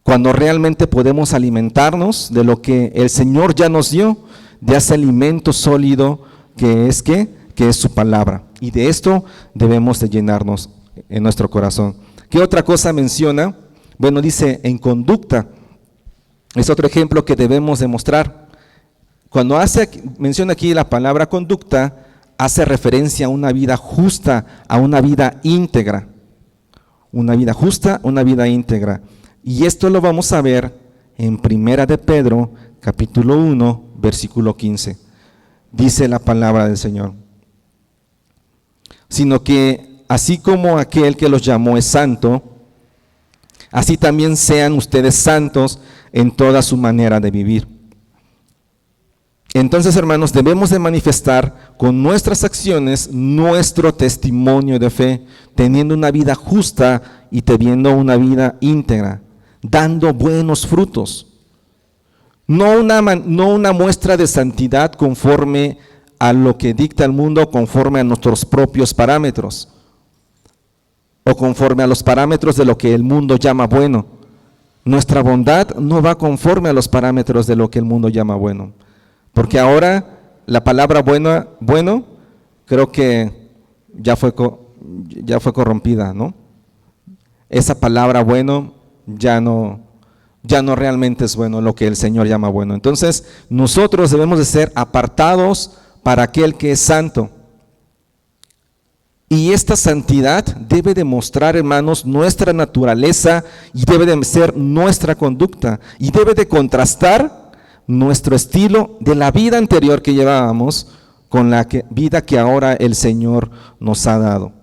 cuando realmente podemos alimentarnos de lo que el Señor ya nos dio, de ese alimento sólido que es su palabra, y de esto debemos de llenarnos en nuestro corazón. ¿Qué otra cosa menciona? Bueno, dice en conducta, es otro ejemplo que debemos demostrar. Cuando menciona aquí la palabra conducta, hace referencia a una vida justa, a una vida íntegra. Una vida justa, una vida íntegra. Y esto lo vamos a ver en Primera de Pedro, capítulo 1, versículo 15. Dice la palabra del Señor. Sino que así como aquel que los llamó es santo, así también sean ustedes santos en toda su manera de vivir. Entonces, hermanos, debemos de manifestar con nuestras acciones nuestro testimonio de fe, teniendo una vida justa y teniendo una vida íntegra, dando buenos frutos. No una muestra de santidad conforme a lo que dicta el mundo, conforme a nuestros propios parámetros, o conforme a los parámetros de lo que el mundo llama bueno. Nuestra bondad no va conforme a los parámetros de lo que el mundo llama bueno. Porque ahora la palabra bueno, creo que ya fue corrompida, ¿no? Esa palabra bueno ya no realmente es bueno, lo que el Señor llama bueno. Entonces, nosotros debemos de ser apartados para aquel que es santo. Y esta santidad debe demostrar, hermanos, nuestra naturaleza y debe de ser nuestra conducta y debe de contrastar nuestro estilo de la vida anterior que llevábamos con la vida que ahora el Señor nos ha dado.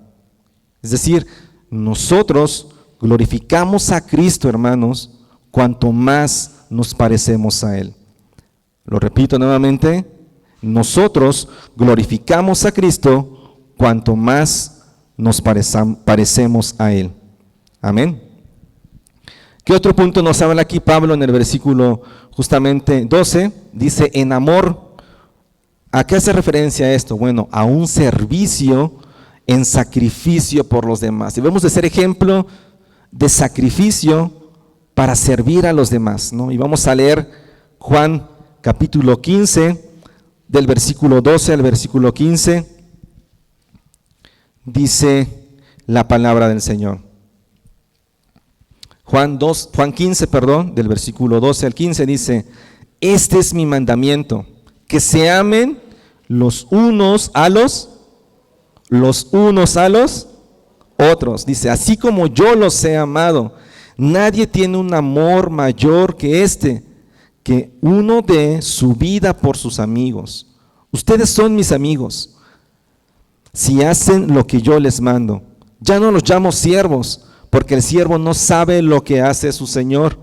Es decir, nosotros glorificamos a Cristo, hermanos, cuanto más nos parecemos a Él. Lo repito nuevamente, nosotros glorificamos a Cristo cuanto más nos parecemos a Él. Amén. ¿Qué otro punto nos habla aquí Pablo en el versículo justamente 12? Dice, en amor. ¿A qué hace referencia esto? Bueno, a un servicio en sacrificio por los demás. Debemos de ser ejemplo de sacrificio para servir a los demás, ¿no? Y vamos a leer Juan capítulo 15, del versículo 12 al versículo 15, dice la palabra del Señor. Juan 15, del versículo 12 al 15 dice, este es mi mandamiento, que se amen los unos a los otros. Dice, así como yo los he amado, nadie tiene un amor mayor que este, que uno dé su vida por sus amigos. Ustedes son mis amigos, si hacen lo que yo les mando. Ya no los llamo siervos, porque el siervo no sabe lo que hace su Señor,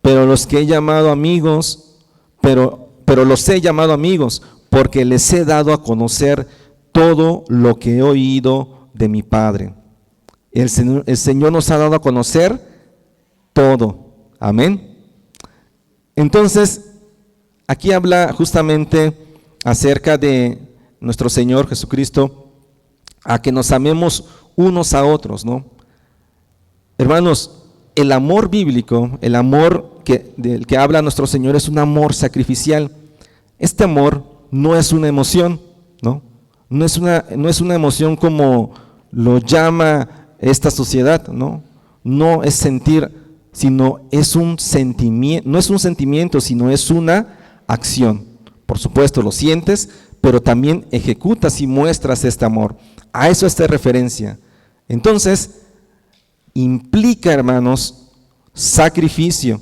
pero los he llamado amigos, porque les he dado a conocer todo lo que he oído de mi Padre. El Señor nos ha dado a conocer todo. Amén. Entonces, aquí habla justamente acerca de nuestro Señor Jesucristo, a que nos amemos unos a otros, ¿no? Hermanos, el amor bíblico, el amor del que habla nuestro Señor es un amor sacrificial. Este amor no es una emoción, ¿no? No es una emoción como lo llama esta sociedad, ¿no? No es sentir, sino es un sentimiento, no es un sentimiento, sino es una acción. Por supuesto, lo sientes, pero también ejecutas y muestras este amor. A eso hace referencia. Entonces, implica, hermanos, sacrificio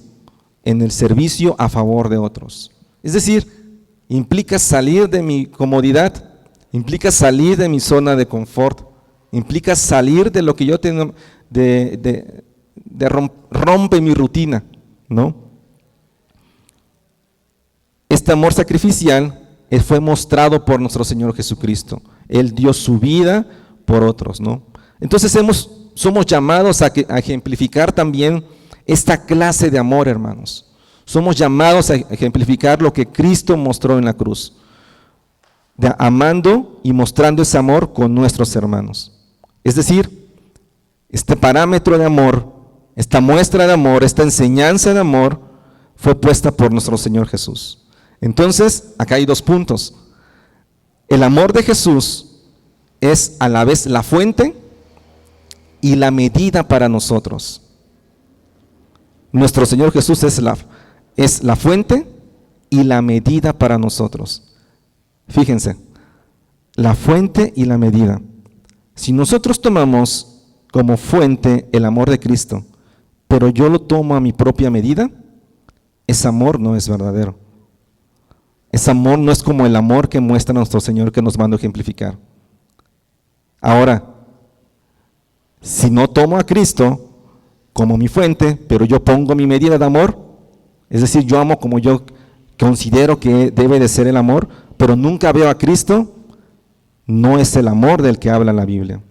en el servicio a favor de otros. Es decir, implica salir de mi comodidad, implica salir de mi zona de confort, implica salir de lo que yo tengo, rompe mi rutina, ¿no? Este amor sacrificial fue mostrado por nuestro Señor Jesucristo. Él dio su vida por otros, ¿no? Entonces somos llamados a ejemplificar también esta clase de amor, hermanos. Somos llamados a ejemplificar lo que Cristo mostró en la cruz, amando y mostrando ese amor con nuestros hermanos. Es decir, este parámetro de amor, esta muestra de amor, esta enseñanza de amor fue puesta por nuestro Señor Jesús. Entonces, acá hay dos puntos. El amor de Jesús es a la vez la fuente y la medida para nosotros. Nuestro Señor Jesús es la fuente y la medida para nosotros. Fíjense, la fuente y la medida. Si nosotros tomamos como fuente el amor de Cristo, pero yo lo tomo a mi propia medida, ese amor no es verdadero. Ese amor no es como el amor que muestra nuestro Señor, que nos manda a ejemplificar. Ahora, si no tomo a Cristo como mi fuente, pero yo pongo mi medida de amor, es decir, yo amo como yo considero que debe de ser el amor, pero nunca veo a Cristo, no es el amor del que habla la Biblia.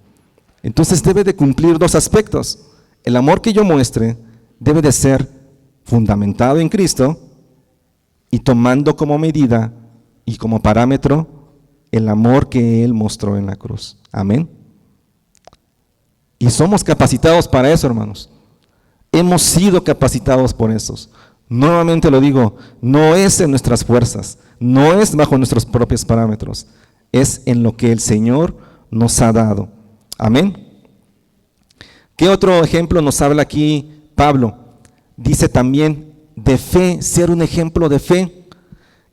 Entonces debe de cumplir dos aspectos. El amor que yo muestre debe de ser fundamentado en Cristo y tomando como medida y como parámetro el amor que Él mostró en la cruz. Amén. Y somos capacitados para eso, hermanos. Hemos sido capacitados por esos. Nuevamente lo digo, no es en nuestras fuerzas, no es bajo nuestros propios parámetros, es en lo que el Señor nos ha dado. Amén. ¿Qué otro ejemplo nos habla aquí Pablo? Dice también de fe, ser un ejemplo de fe.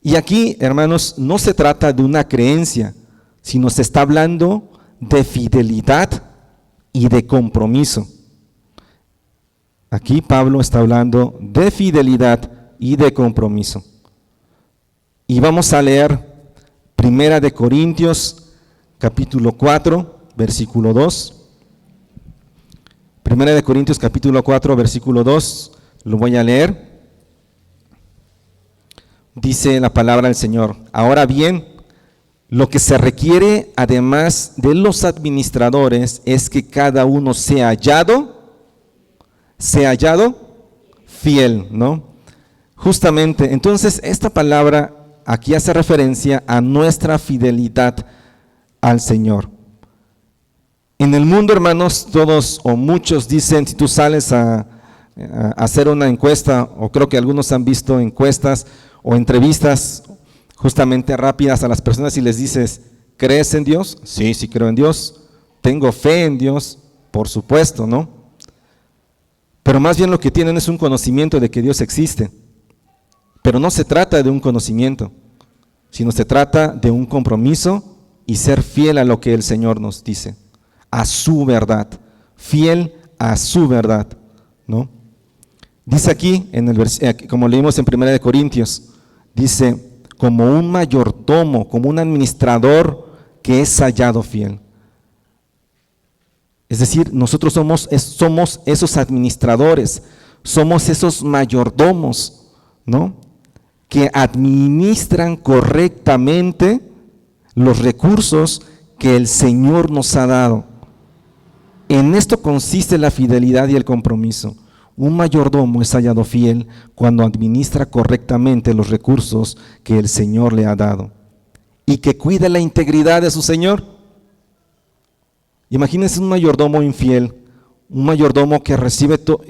Y aquí, hermanos, no se trata de una creencia, sino se está hablando de fidelidad y de compromiso. Aquí Pablo está hablando de fidelidad y de compromiso. Y vamos a leer Primera de Corintios, capítulo 4, versículo 2. Primera de Corintios, capítulo 4, versículo 2, lo voy a leer. Dice la palabra del Señor: ahora bien, lo que se requiere además de los administradores es que cada uno sea hallado fiel, ¿no? Justamente, entonces esta palabra aquí hace referencia a nuestra fidelidad al Señor. En el mundo, hermanos, todos o muchos dicen, si tú sales a hacer una encuesta, o creo que algunos han visto encuestas o entrevistas justamente rápidas a las personas y les dices, ¿crees en Dios? Sí, sí creo en Dios. ¿Tengo fe en Dios? Por supuesto, ¿no? Pero más bien lo que tienen es un conocimiento de que Dios existe. Pero no se trata de un conocimiento, sino se trata de un compromiso y ser fiel a lo que el Señor nos dice, a su verdad, fiel a su verdad, ¿no? Dice aquí, como leímos en 1 Corintios, dice, como un mayordomo, como un administrador que es hallado fiel. Es decir, nosotros somos esos administradores, somos esos mayordomos, ¿no? Que administran correctamente los recursos que el Señor nos ha dado. En esto consiste la fidelidad y el compromiso. Un mayordomo es hallado fiel cuando administra correctamente los recursos que el Señor le ha dado y que cuida la integridad de su Señor. Imagínense un mayordomo infiel, un mayordomo que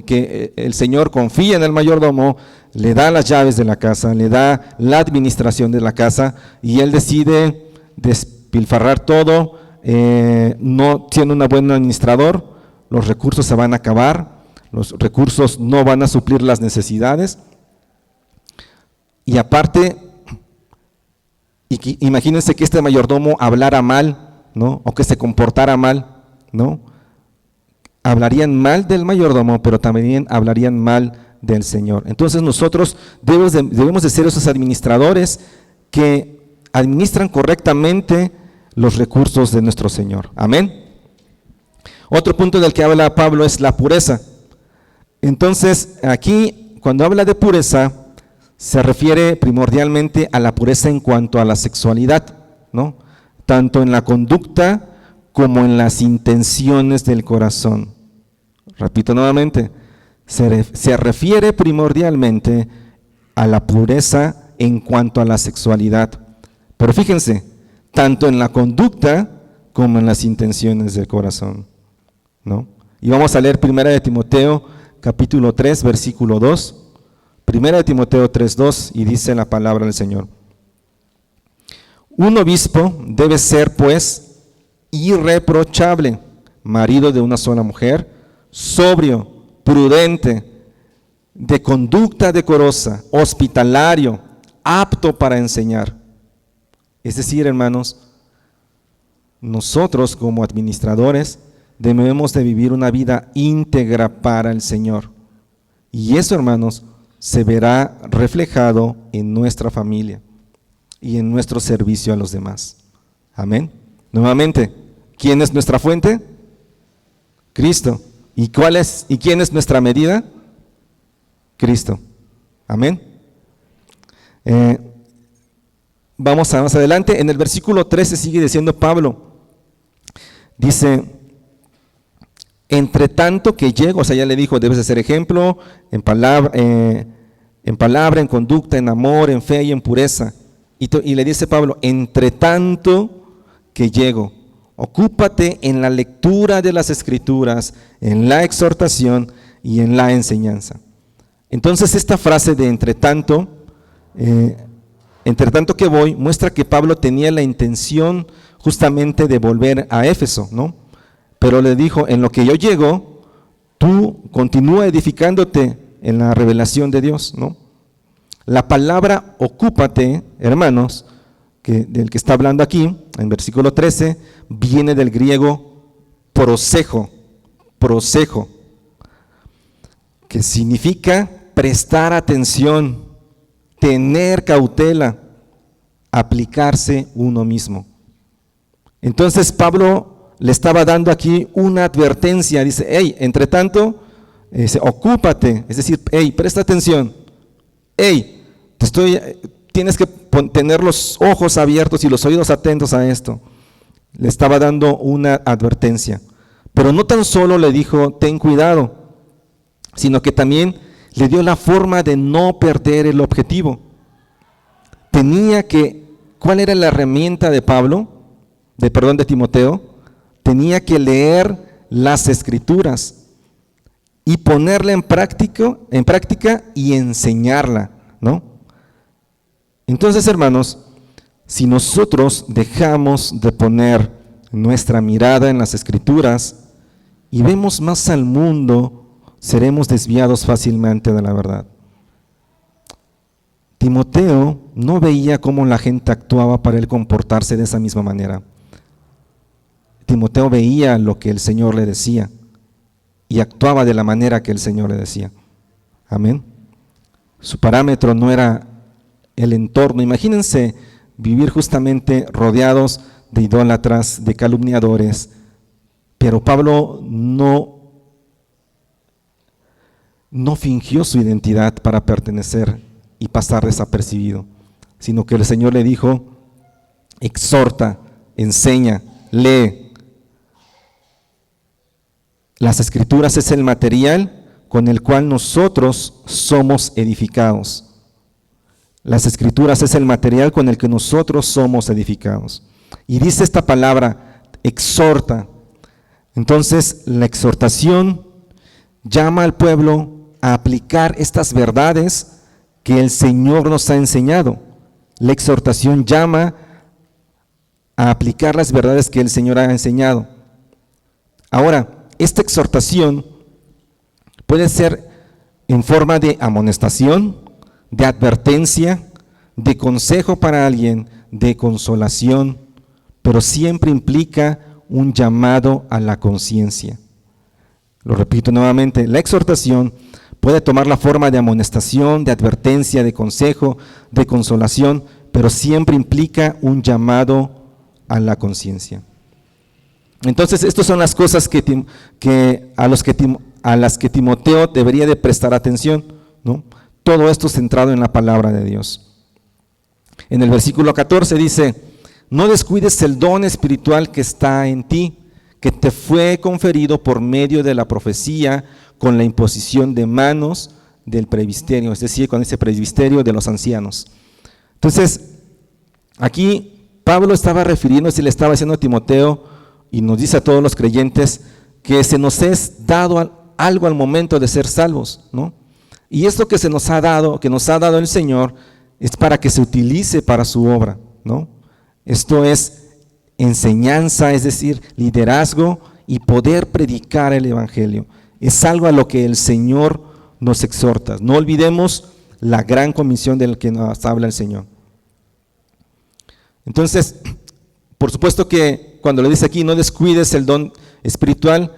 que el Señor confía en el mayordomo, le da las llaves de la casa, le da la administración de la casa y él decide despilfarrar todo, no siendo un buen administrador, los recursos se van a acabar, los recursos no van a suplir las necesidades y aparte, imagínense que este mayordomo hablara mal, ¿no? O que se comportara mal, ¿no? hablarían mal del mayordomo, pero también hablarían mal del Señor. Entonces nosotros debemos de ser esos administradores que administran correctamente los recursos de nuestro Señor. Amén. Otro punto del que habla Pablo es la pureza. Entonces, aquí, cuando habla de pureza, se refiere primordialmente a la pureza en cuanto a la sexualidad, ¿no? Tanto en la conducta como en las intenciones del corazón. Repito nuevamente, se refiere primordialmente a la pureza en cuanto a la sexualidad. Pero fíjense, tanto en la conducta como en las intenciones del corazón, ¿no? Y vamos a leer 1 de Timoteo, capítulo 3, versículo 2. 1 de Timoteo 3, 2, y dice la palabra del Señor. Un obispo debe ser, pues, irreprochable, marido de una sola mujer, sobrio, prudente, de conducta decorosa, hospitalario, apto para enseñar. Es decir, hermanos, nosotros como administradores debemos de vivir una vida íntegra para el Señor. Y eso, hermanos, se verá reflejado en nuestra familia y en nuestro servicio a los demás. Amén. Nuevamente, ¿quién es nuestra fuente? Cristo. ¿Y quién es nuestra medida? Cristo. Amén. Vamos a más adelante. En el versículo 13 sigue diciendo Pablo. Dice, entre tanto que llego, o sea, ya le dijo, debes de ser ejemplo en palabra, en conducta, en amor, en fe y en pureza. Y le dice Pablo, entre tanto que llego, ocúpate en la lectura de las Escrituras, en la exhortación y en la enseñanza. Entonces esta frase de entre tanto que voy, muestra que Pablo tenía la intención justamente de volver a Éfeso, ¿no? Pero le dijo, en lo que yo llego, tú continúa edificándote en la revelación de Dios, ¿no? La palabra ocúpate, hermanos, del que está hablando aquí, en versículo 13, viene del griego prosejo, que significa prestar atención, tener cautela, aplicarse uno mismo. Entonces Pablo le estaba dando aquí una advertencia, dice, hey, entre tanto, ocúpate, es decir, hey, presta atención, hey, tienes que tener los ojos abiertos y los oídos atentos a esto. Le estaba dando una advertencia, pero no tan solo le dijo, ten cuidado, sino que también le dio la forma de no perder el objetivo. ¿Cuál era la herramienta de de Timoteo? Tenía que leer las Escrituras y ponerla en práctica y enseñarla, ¿no? Entonces, hermanos, si nosotros dejamos de poner nuestra mirada en las Escrituras y vemos más al mundo, seremos desviados fácilmente de la verdad. Timoteo no veía cómo la gente actuaba para él comportarse de esa misma manera. Timoteo veía lo que el Señor le decía y actuaba de la manera que el Señor le decía. Amén. Su parámetro no era el entorno. Imagínense vivir justamente rodeados de idólatras, de calumniadores, pero Pablo no fingió su identidad para pertenecer y pasar desapercibido, sino que el Señor le dijo, exhorta, enseña, lee. Las Escrituras es el material con el cual nosotros somos edificados. Las Escrituras es el material con el que nosotros somos edificados. Y dice esta palabra, exhorta. Entonces, la exhortación llama al pueblo a aplicar estas verdades que el Señor nos ha enseñado. La exhortación llama a aplicar las verdades que el Señor ha enseñado. Ahora, esta exhortación puede ser en forma de amonestación, de advertencia, de consejo para alguien, de consolación, pero siempre implica un llamado a la conciencia. Lo repito nuevamente, la exhortación puede tomar la forma de amonestación, de advertencia, de consejo, de consolación, pero siempre implica un llamado a la conciencia. Entonces, estas son las cosas a las que Timoteo debería de prestar atención, ¿no? Todo esto centrado en la palabra de Dios. En el versículo 14 dice: no descuides el don espiritual que está en ti, que te fue conferido por medio de la profecía con la imposición de manos del presbiterio, es decir, con ese presbiterio de los ancianos. Entonces, aquí Pablo estaba refiriéndose, le estaba diciendo a Timoteo, y nos dice a todos los creyentes, que se nos es dado algo al momento de ser salvos, ¿no? Y esto que se nos ha dado, que nos ha dado el Señor, es para que se utilice para su obra, ¿no? Esto es enseñanza, es decir, liderazgo y poder predicar el evangelio. Es algo a lo que el Señor nos exhorta. No olvidemos la gran comisión de la que nos habla el Señor. Entonces, por supuesto que cuando le dice aquí, no descuides el don espiritual,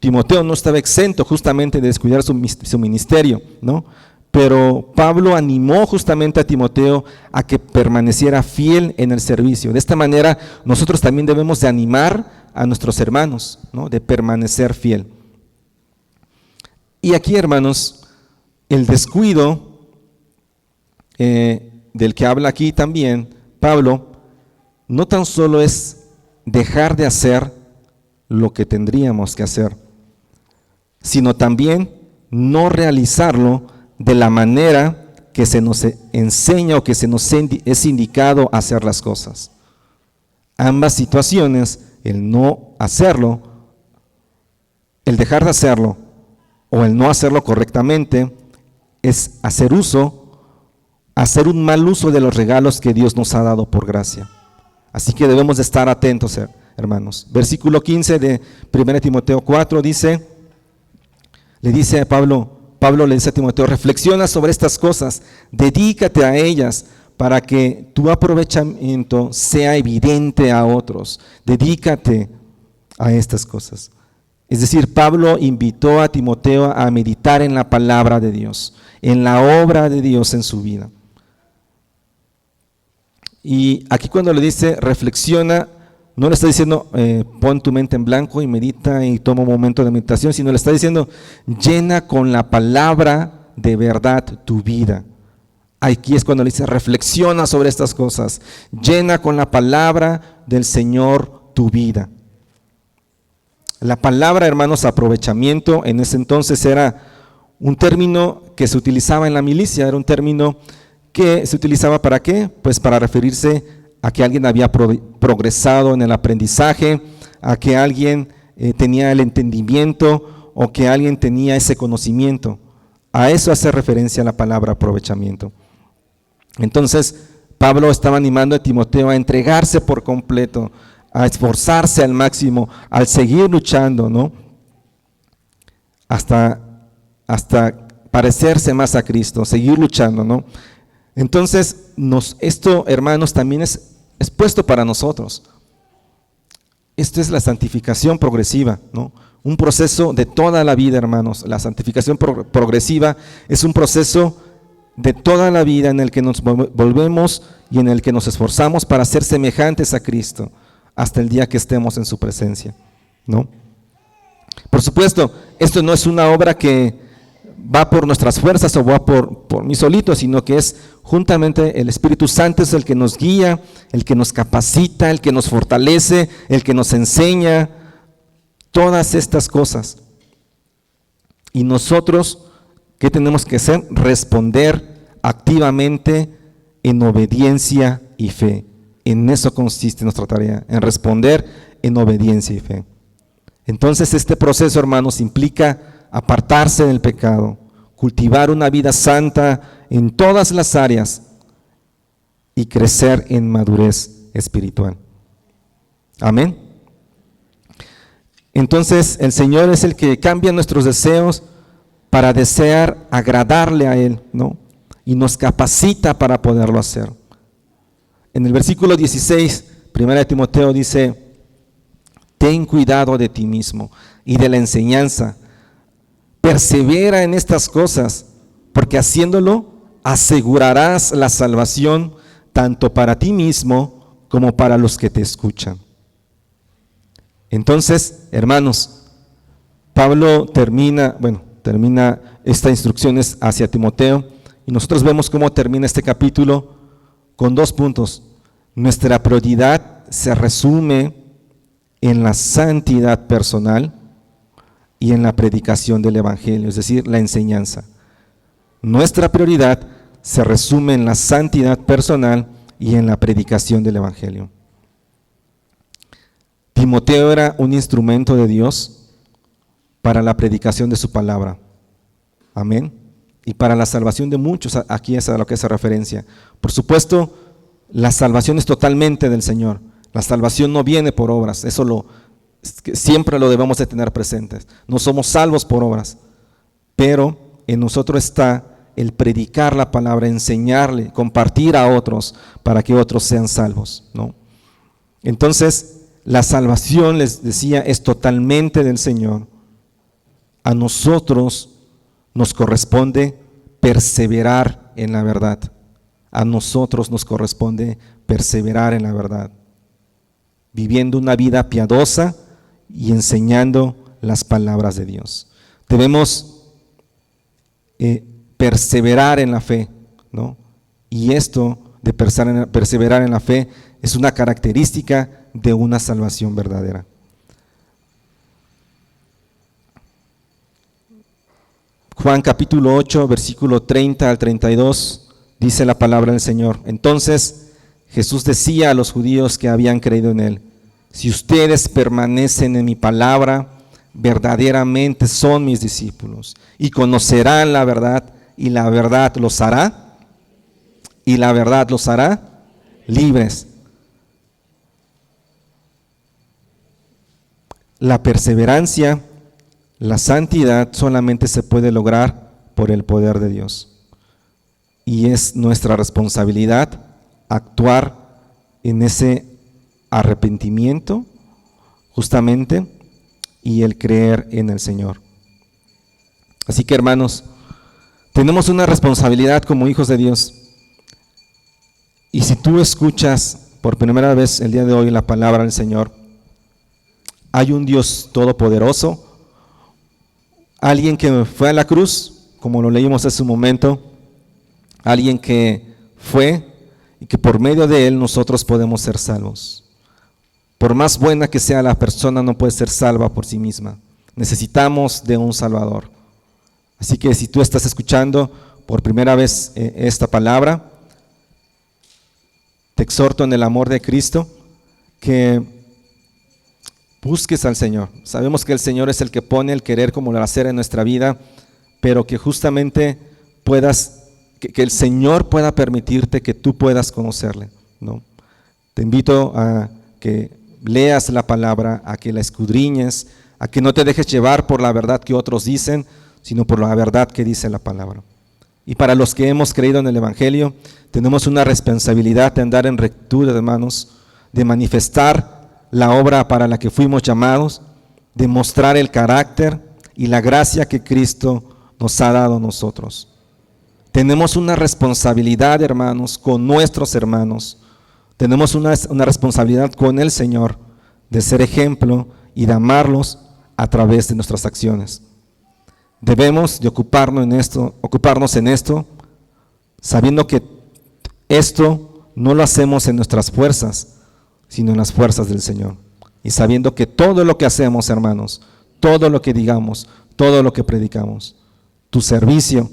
Timoteo no estaba exento justamente de descuidar su ministerio, ¿no? Pero Pablo animó justamente a Timoteo a que permaneciera fiel en el servicio. De esta manera, nosotros también debemos de animar a nuestros hermanos, ¿no? De permanecer fiel. Y aquí, hermanos, el descuido del que habla aquí también Pablo, no tan solo es dejar de hacer lo que tendríamos que hacer, sino también no realizarlo de la manera que se nos enseña o que se nos es indicado hacer las cosas. Ambas situaciones, el no hacerlo, el dejar de hacerlo o el no hacerlo correctamente, es hacer un mal uso de los regalos que Dios nos ha dado por gracia. Así que debemos de estar atentos, hermanos. Versículo 15 de 1 Timoteo 4 le dice a Pablo le dice a Timoteo: reflexiona sobre estas cosas, dedícate a ellas para que tu aprovechamiento sea evidente a otros. Dedícate a estas cosas. Es decir, Pablo invitó a Timoteo a meditar en la palabra de Dios, en la obra de Dios en su vida. Y aquí cuando le dice reflexiona, no le está diciendo pon tu mente en blanco y medita y toma un momento de meditación, sino le está diciendo llena con la palabra de verdad tu vida. Aquí es cuando le dice reflexiona sobre estas cosas, llena con la palabra del Señor tu vida. La palabra, hermanos, aprovechamiento, en ese entonces era un término que se utilizaba en la milicia, era un término que se utilizaba ¿para qué? Pues para referirse a que alguien había progresado en el aprendizaje, a que alguien tenía el entendimiento o que alguien tenía ese conocimiento. A eso hace referencia la palabra aprovechamiento. Entonces, Pablo estaba animando a Timoteo a entregarse por completo, a esforzarse al máximo, al seguir luchando, ¿no? Hasta parecerse más a Cristo, seguir luchando, ¿no? Entonces, esto, hermanos, también es puesto para nosotros. Esto es la santificación progresiva, ¿no? Un proceso de toda la vida, hermanos. La santificación progresiva es un proceso de toda la vida en el que nos volvemos y en el que nos esforzamos para ser semejantes a Cristo hasta el día que estemos en su presencia, ¿no? Por supuesto, esto no es una obra que va por nuestras fuerzas o va por mí solito, sino que es juntamente el Espíritu Santo es el que nos guía, el que nos capacita, el que nos fortalece, el que nos enseña todas estas cosas. Y nosotros, ¿qué tenemos que hacer? Responder activamente en obediencia y fe. En eso consiste nuestra tarea, en responder en obediencia y fe. Entonces este proceso, hermanos, implica apartarse del pecado, cultivar una vida santa en todas las áreas y crecer en madurez espiritual. Amén. Entonces el Señor es el que cambia nuestros deseos para desear agradarle a Él, ¿no? Y nos capacita para poderlo hacer. En el versículo 16, 1 Timoteo dice: ten cuidado de ti mismo y de la enseñanza. Persevera en estas cosas, porque haciéndolo asegurarás la salvación tanto para ti mismo como para los que te escuchan. Entonces, hermanos, Pablo termina estas instrucciones hacia Timoteo y nosotros vemos cómo termina este capítulo con 2 puntos. Nuestra prioridad se resume en la santidad personal y en la predicación del evangelio, es decir, la enseñanza. Nuestra prioridad se resume en la santidad personal y en la predicación del evangelio. Timoteo era un instrumento de Dios para la predicación de su palabra. Amén. Y para la salvación de muchos, aquí es a lo que hace referencia. Por supuesto, la salvación es totalmente del Señor. La salvación no viene por obras, siempre lo debemos de tener presentes. No somos salvos por obras, pero en nosotros está el predicar la palabra, enseñarle, compartir a otros para que otros sean salvos, ¿no? Entonces, la salvación, les decía, es totalmente del Señor. A nosotros nos corresponde perseverar en la verdad. A nosotros nos corresponde perseverar en la verdad, viviendo una vida piadosa y enseñando las palabras de Dios. Debemos perseverar en la fe, ¿no? Y esto de perseverar en la fe es una característica de una salvación verdadera. Juan capítulo 8, versículo 30 al 32, dice la palabra del Señor. Entonces Jesús decía a los judíos que habían creído en Él: si ustedes permanecen en mi palabra, verdaderamente son mis discípulos, y conocerán la verdad, y la verdad los hará libres. La perseverancia, la santidad solamente se puede lograr por el poder de Dios. Y es nuestra responsabilidad actuar en ese arrepentimiento justamente y el creer en el Señor. Así que, hermanos, tenemos una responsabilidad como hijos de Dios. Y si tú escuchas por primera vez el día de hoy la palabra del Señor, hay un Dios todopoderoso, alguien que fue a la cruz, como lo leímos hace un momento, alguien que fue y que por medio de él nosotros podemos ser salvos. Por más buena que sea la persona, no puede ser salva por sí misma. Necesitamos de un Salvador. Así que si tú estás escuchando por primera vez esta palabra, te exhorto en el amor de Cristo que busques al Señor. Sabemos que el Señor es el que pone el querer como el hacer en nuestra vida, pero que justamente que el Señor pueda permitirte que tú puedas conocerle, ¿no? Te invito a que leas la palabra, a que la escudriñes, a que no te dejes llevar por la verdad que otros dicen, sino por la verdad que dice la palabra. Y para los que hemos creído en el Evangelio, tenemos una responsabilidad de andar en rectitud, hermanos, de manifestar la obra para la que fuimos llamados, de mostrar el carácter y la gracia que Cristo nos ha dado a nosotros. Tenemos una responsabilidad, hermanos, con nuestros hermanos. Tenemos una responsabilidad con el Señor de ser ejemplo y de amarlos a través de nuestras acciones. Debemos de ocuparnos en esto, sabiendo que esto no lo hacemos en nuestras fuerzas, sino en las fuerzas del Señor. Y sabiendo que todo lo que hacemos, hermanos, todo lo que digamos, todo lo que predicamos, tu servicio,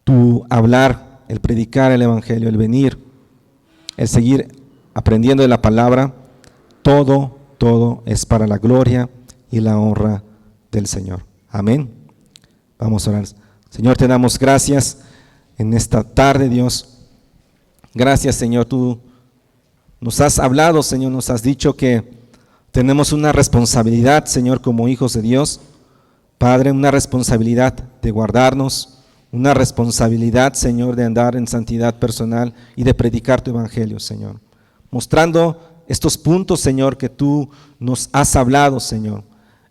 tu hablar, el predicar el Evangelio, el venir, el seguir aprendiendo de la palabra, todo es para la gloria y la honra del Señor. Amén. Vamos a orar. Señor, te damos gracias en esta tarde, Dios. Gracias, Señor, tú nos has hablado, Señor, nos has dicho que tenemos una responsabilidad, Señor, como hijos de Dios. Padre, una responsabilidad de guardarnos, una responsabilidad, Señor, de andar en santidad personal y de predicar tu evangelio, Señor. Mostrando estos puntos, Señor, que tú nos has hablado, Señor.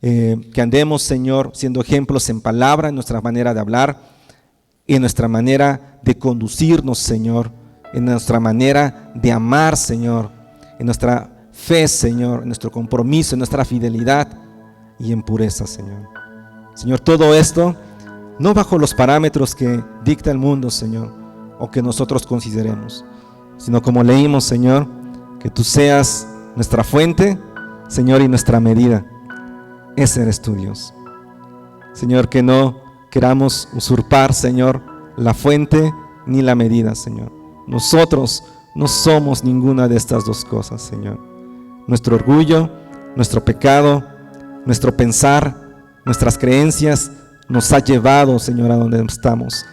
que andemos, Señor, siendo ejemplos en palabra, en nuestra manera de hablar, en nuestra manera de conducirnos, Señor, en nuestra manera de amar, Señor, en nuestra fe, Señor, en nuestro compromiso, en nuestra fidelidad y en pureza, Señor. Señor, todo esto no bajo los parámetros que dicta el mundo, Señor, o que nosotros consideremos, sino como leímos, Señor, que tú seas nuestra fuente, Señor, y nuestra medida. Ese eres tú, Dios. Señor, que no queramos usurpar, Señor, la fuente ni la medida, Señor. Nosotros no somos ninguna de estas dos cosas, Señor. Nuestro orgullo, nuestro pecado, nuestro pensar, nuestras creencias nos ha llevado, Señor, a donde estamos,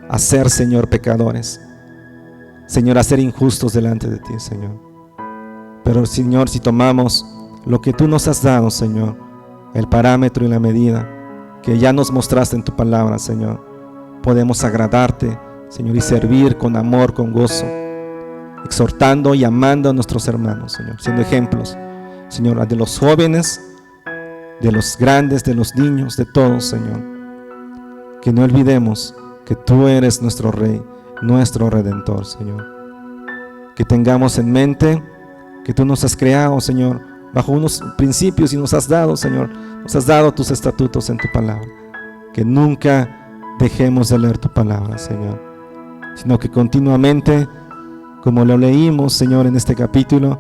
a ser, Señor, pecadores, Señor, a ser injustos delante de ti, Señor. Pero, Señor, si tomamos lo que tú nos has dado, Señor, el parámetro y la medida que ya nos mostraste en tu palabra, Señor, podemos agradarte, Señor, y servir con amor, con gozo, exhortando y amando a nuestros hermanos, Señor, siendo ejemplos, Señor, de los jóvenes, de los grandes, de los niños, de todos, Señor. Que no olvidemos que tú eres nuestro Rey, nuestro Redentor, Señor. Que tengamos en mente que tú nos has creado, Señor, bajo unos principios y nos has dado, Señor, nos has dado tus estatutos en tu palabra. Que nunca dejemos de leer tu palabra, Señor, sino que continuamente, como lo leímos, Señor, en este capítulo,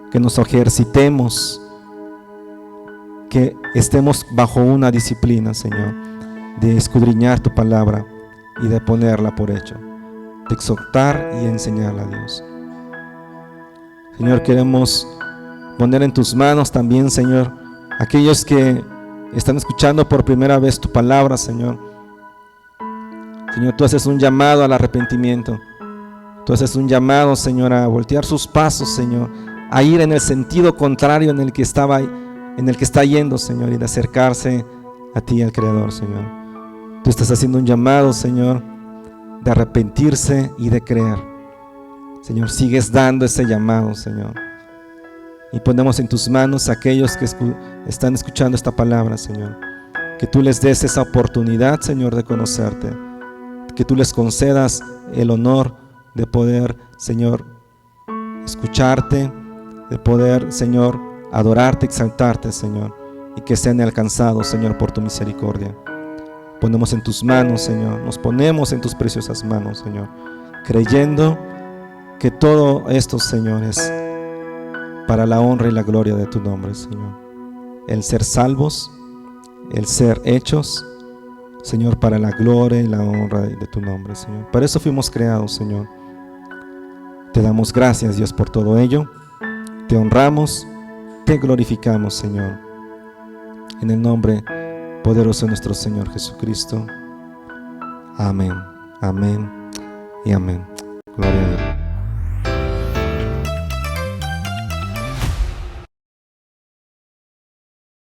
que nos ejercitemos, que estemos bajo una disciplina, Señor, de escudriñar tu palabra y de ponerla por hecho, de exhortar y enseñarla a Dios. Señor, queremos poner en tus manos también, Señor, aquellos que están escuchando por primera vez tu palabra, Señor. Señor, tú haces un llamado al arrepentimiento. Tú haces un llamado, Señor, a voltear sus pasos, Señor, a ir en el sentido contrario en el que está yendo, Señor, y de acercarse a ti, al Creador, Señor. Tú estás haciendo un llamado, Señor, de arrepentirse y de creer. Señor, sigues dando ese llamado, Señor. Y ponemos en tus manos a aquellos que están escuchando esta palabra, Señor. Que tú les des esa oportunidad, Señor, de conocerte. Que tú les concedas el honor de poder, Señor, escucharte, de poder, Señor, adorarte, exaltarte, Señor, y que sean alcanzados, Señor, por tu misericordia. Ponemos en tus manos, Señor, nos ponemos en tus preciosas manos, Señor, creyendo que todo esto, Señor, es para la honra y la gloria de tu nombre, Señor. El ser salvos, el ser hechos, Señor, para la gloria y la honra de tu nombre, Señor. Para eso fuimos creados, Señor. Te damos gracias, Dios, por todo ello. Te honramos, te glorificamos, Señor. En el nombre poderoso de nuestro Señor Jesucristo. Amén, amén y amén. Gloria a Dios.